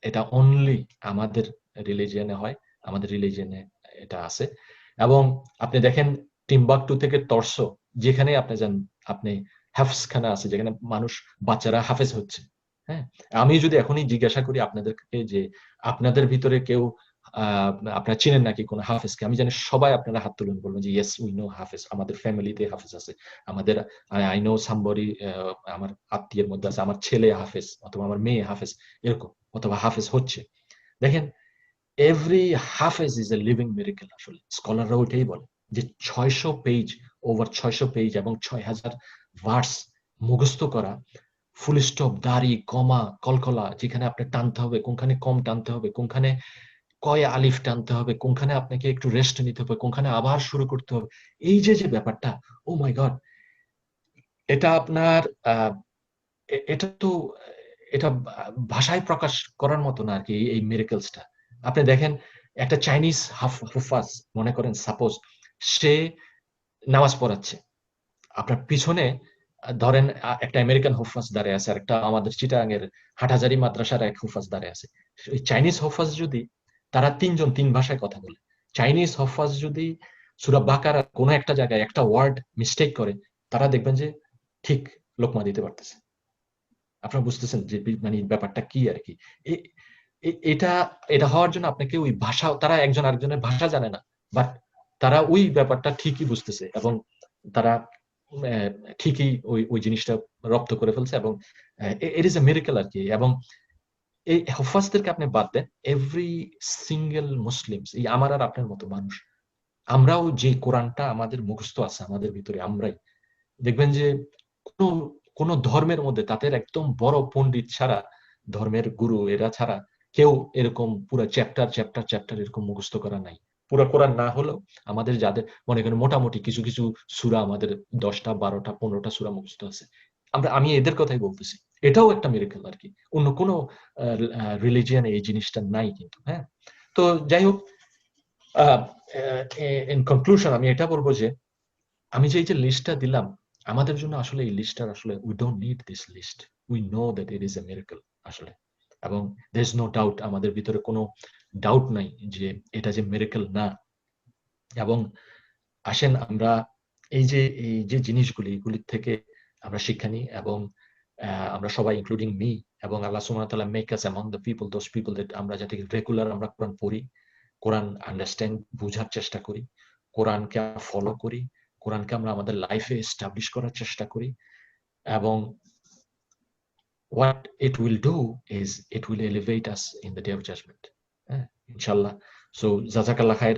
এটা অনলি আমাদের রিলিজিয়নে হয়, আমাদের রিলিজিয়নে এটা আছে। এবং আপনি দেখেন টিম্বাকটু থেকে তর্সো, যেখানে আপনি যান, আপনি হাফসখানা আছে যেখানে মানুষ, বাচ্চারা হাফেজ হচ্ছে। হ্যাঁ, আমি যদি এখনই জিজ্ঞাসা করি আপনাদেরকে যে আপনাদের ভিতরে কেউ আপনারা চিনেন নাকি কোন হাফেজকে, আমি জানি সবাই আপনারা হাত তুলুন, বলবেন যে ইয়েস উই নো হাফেজ, আমাদের ফ্যামিলিতে হাফেজ আছে, আমাদের আই নো সামবডি, আমার আত্মীয়ের মধ্যে আছে, আমার ছেলে হাফেজ অথবা আমার মেয়ে হাফেজ, এরকম, অথবা হাফেজ হচ্ছে। দেখেন, এভরি হাফেজ ইজ এ লিভিং মিরাকল। আসলে স্কলাররা ওইটাই বলে যে 600 পেজ, ওভার 600 পেজ এবং 6000 ভার্স মুখস্থ করা, ফুল স্টপ, দাড়ি, কমা, কলকলা, যেখানে আপনি টানতে হবে, কোনখানে কম টানতে হবে, কোনখানে কয় আলিফ টানতে হবে, কোনখানে আপনাকে একটু রেস্ট নিতে হবে, কোনখানে আবার শুরু করতে হবে, এই যে যে ব্যাপারটা, ও মাই গড, এটা আপনার এটা তো এটা ভাষায় প্রকাশ করার মতো না আর কি, এই মিরাকলসটা। আপনি দেখেন, একটা চাইনিজ হুফাজ, মনে করেন সাপোজ সে নামাজ পড়াচ্ছে, আপনার পিছনে ধরেন একটা আমেরিকান হুফাজ দাঁড়িয়ে আছে, আর একটা আমাদের চিটাগাংয়ের হাটহাজারী মাদ্রাসার এক হুফাজ দাঁড়িয়ে আছে। ওই চাইনিজ হুফাজ যদি, তারা তিনজন তিন ভাষায় কথা বলে, চাইনিজ হুফাজ যদি সূরা বাকারার কোনো একটা জায়গায় একটা ওয়ার্ড মিস্টেক করে, তারা দেখবেন যে ঠিক লোকমা দিতে পারতেছে। আপনারা বুঝতেছেন যে মানে ব্যাপারটা কি আর কি। এটা এটা হওয়ার জন্য আপনাকে ওই ভাষা, তারা একজন আরেকজনের ভাষা জানে না, বাট তারা ওই ব্যাপারটা ঠিকই বুঝতেছে, এবং তারা ঠিকই ওই ওই জিনিসটা রপ্ত করে ফেলছে, এবং ইট ইজ এ মিরাকল আর কি। এবং এই হুফাজদেরকে আপনি বাদ দেন, এভরি সিঙ্গেল মুসলিমস, এই আমার আর আপনার মতো মানুষ, আমরাও যে কোরআনটা আমাদের মুখস্থ আছে আমাদের ভিতরে, আমরাই দেখবেন যে কোন কোন ধর্মের মধ্যে তাদের একদম বড় পণ্ডিত ছাড়া, ধর্মের গুরু এরা ছাড়া কেউ এরকম পুরো চ্যাপ্টার চ্যাপ্টার চ্যাপ্টার এরকম মুখস্থ করা নাই। পুরো কোরআন না হলেও আমাদের যাদের মনে করেন মোটামুটি কিছু কিছু সূরা, আমাদের 10টা 12টা 15টা সূরা মুখস্থ আছে। আমি এদের কথাই বলতেছি। এটাও একটা মিরাকল আর কি। অন্য কোনো রিলিজিয়নে এই জিনিসটা নাই কিন্তু। হ্যাঁ, তো যাই হোক, ইন কনক্লুশন আমি এটা বলবো যে আমি যে এই যে লিস্টটা দিলাম, আমাদের জন্য আসলে এই লিস্টটার আসলে we don't need this list. We know that it is a miracle আসলে। এবং দের ইজ নো ডাউট, আমাদের ভিতরে কোনো ডাউট নাই যে এটা যে মিরাকল না। এবং আসেন আমরা এই যে জিনিসগুলি, এগুলির থেকে আমরা শিক্ষা নিই, এবং আমরা সবাই ইনক্লুডিং মি, এবং আল্লাহ সুবহানাহু ওয়া তাআলা make us among the people, those people that আমরা যাতে রেগুলার আমরা কোরআন পড়ি, কোরআন আন্ডারস্ট্যান্ড, বুঝার চেষ্টা করি, কোরআনকে ফলো করি, কোরআনকে আমরা আমাদের লাইফে এস্টাবলিশ করার চেষ্টা করি। এবং what it will do is it will elevate us in the day of judgment. হ্যাঁ, ইনশাআল্লাহ। সো জাযাকাল্লাহ খায়ের।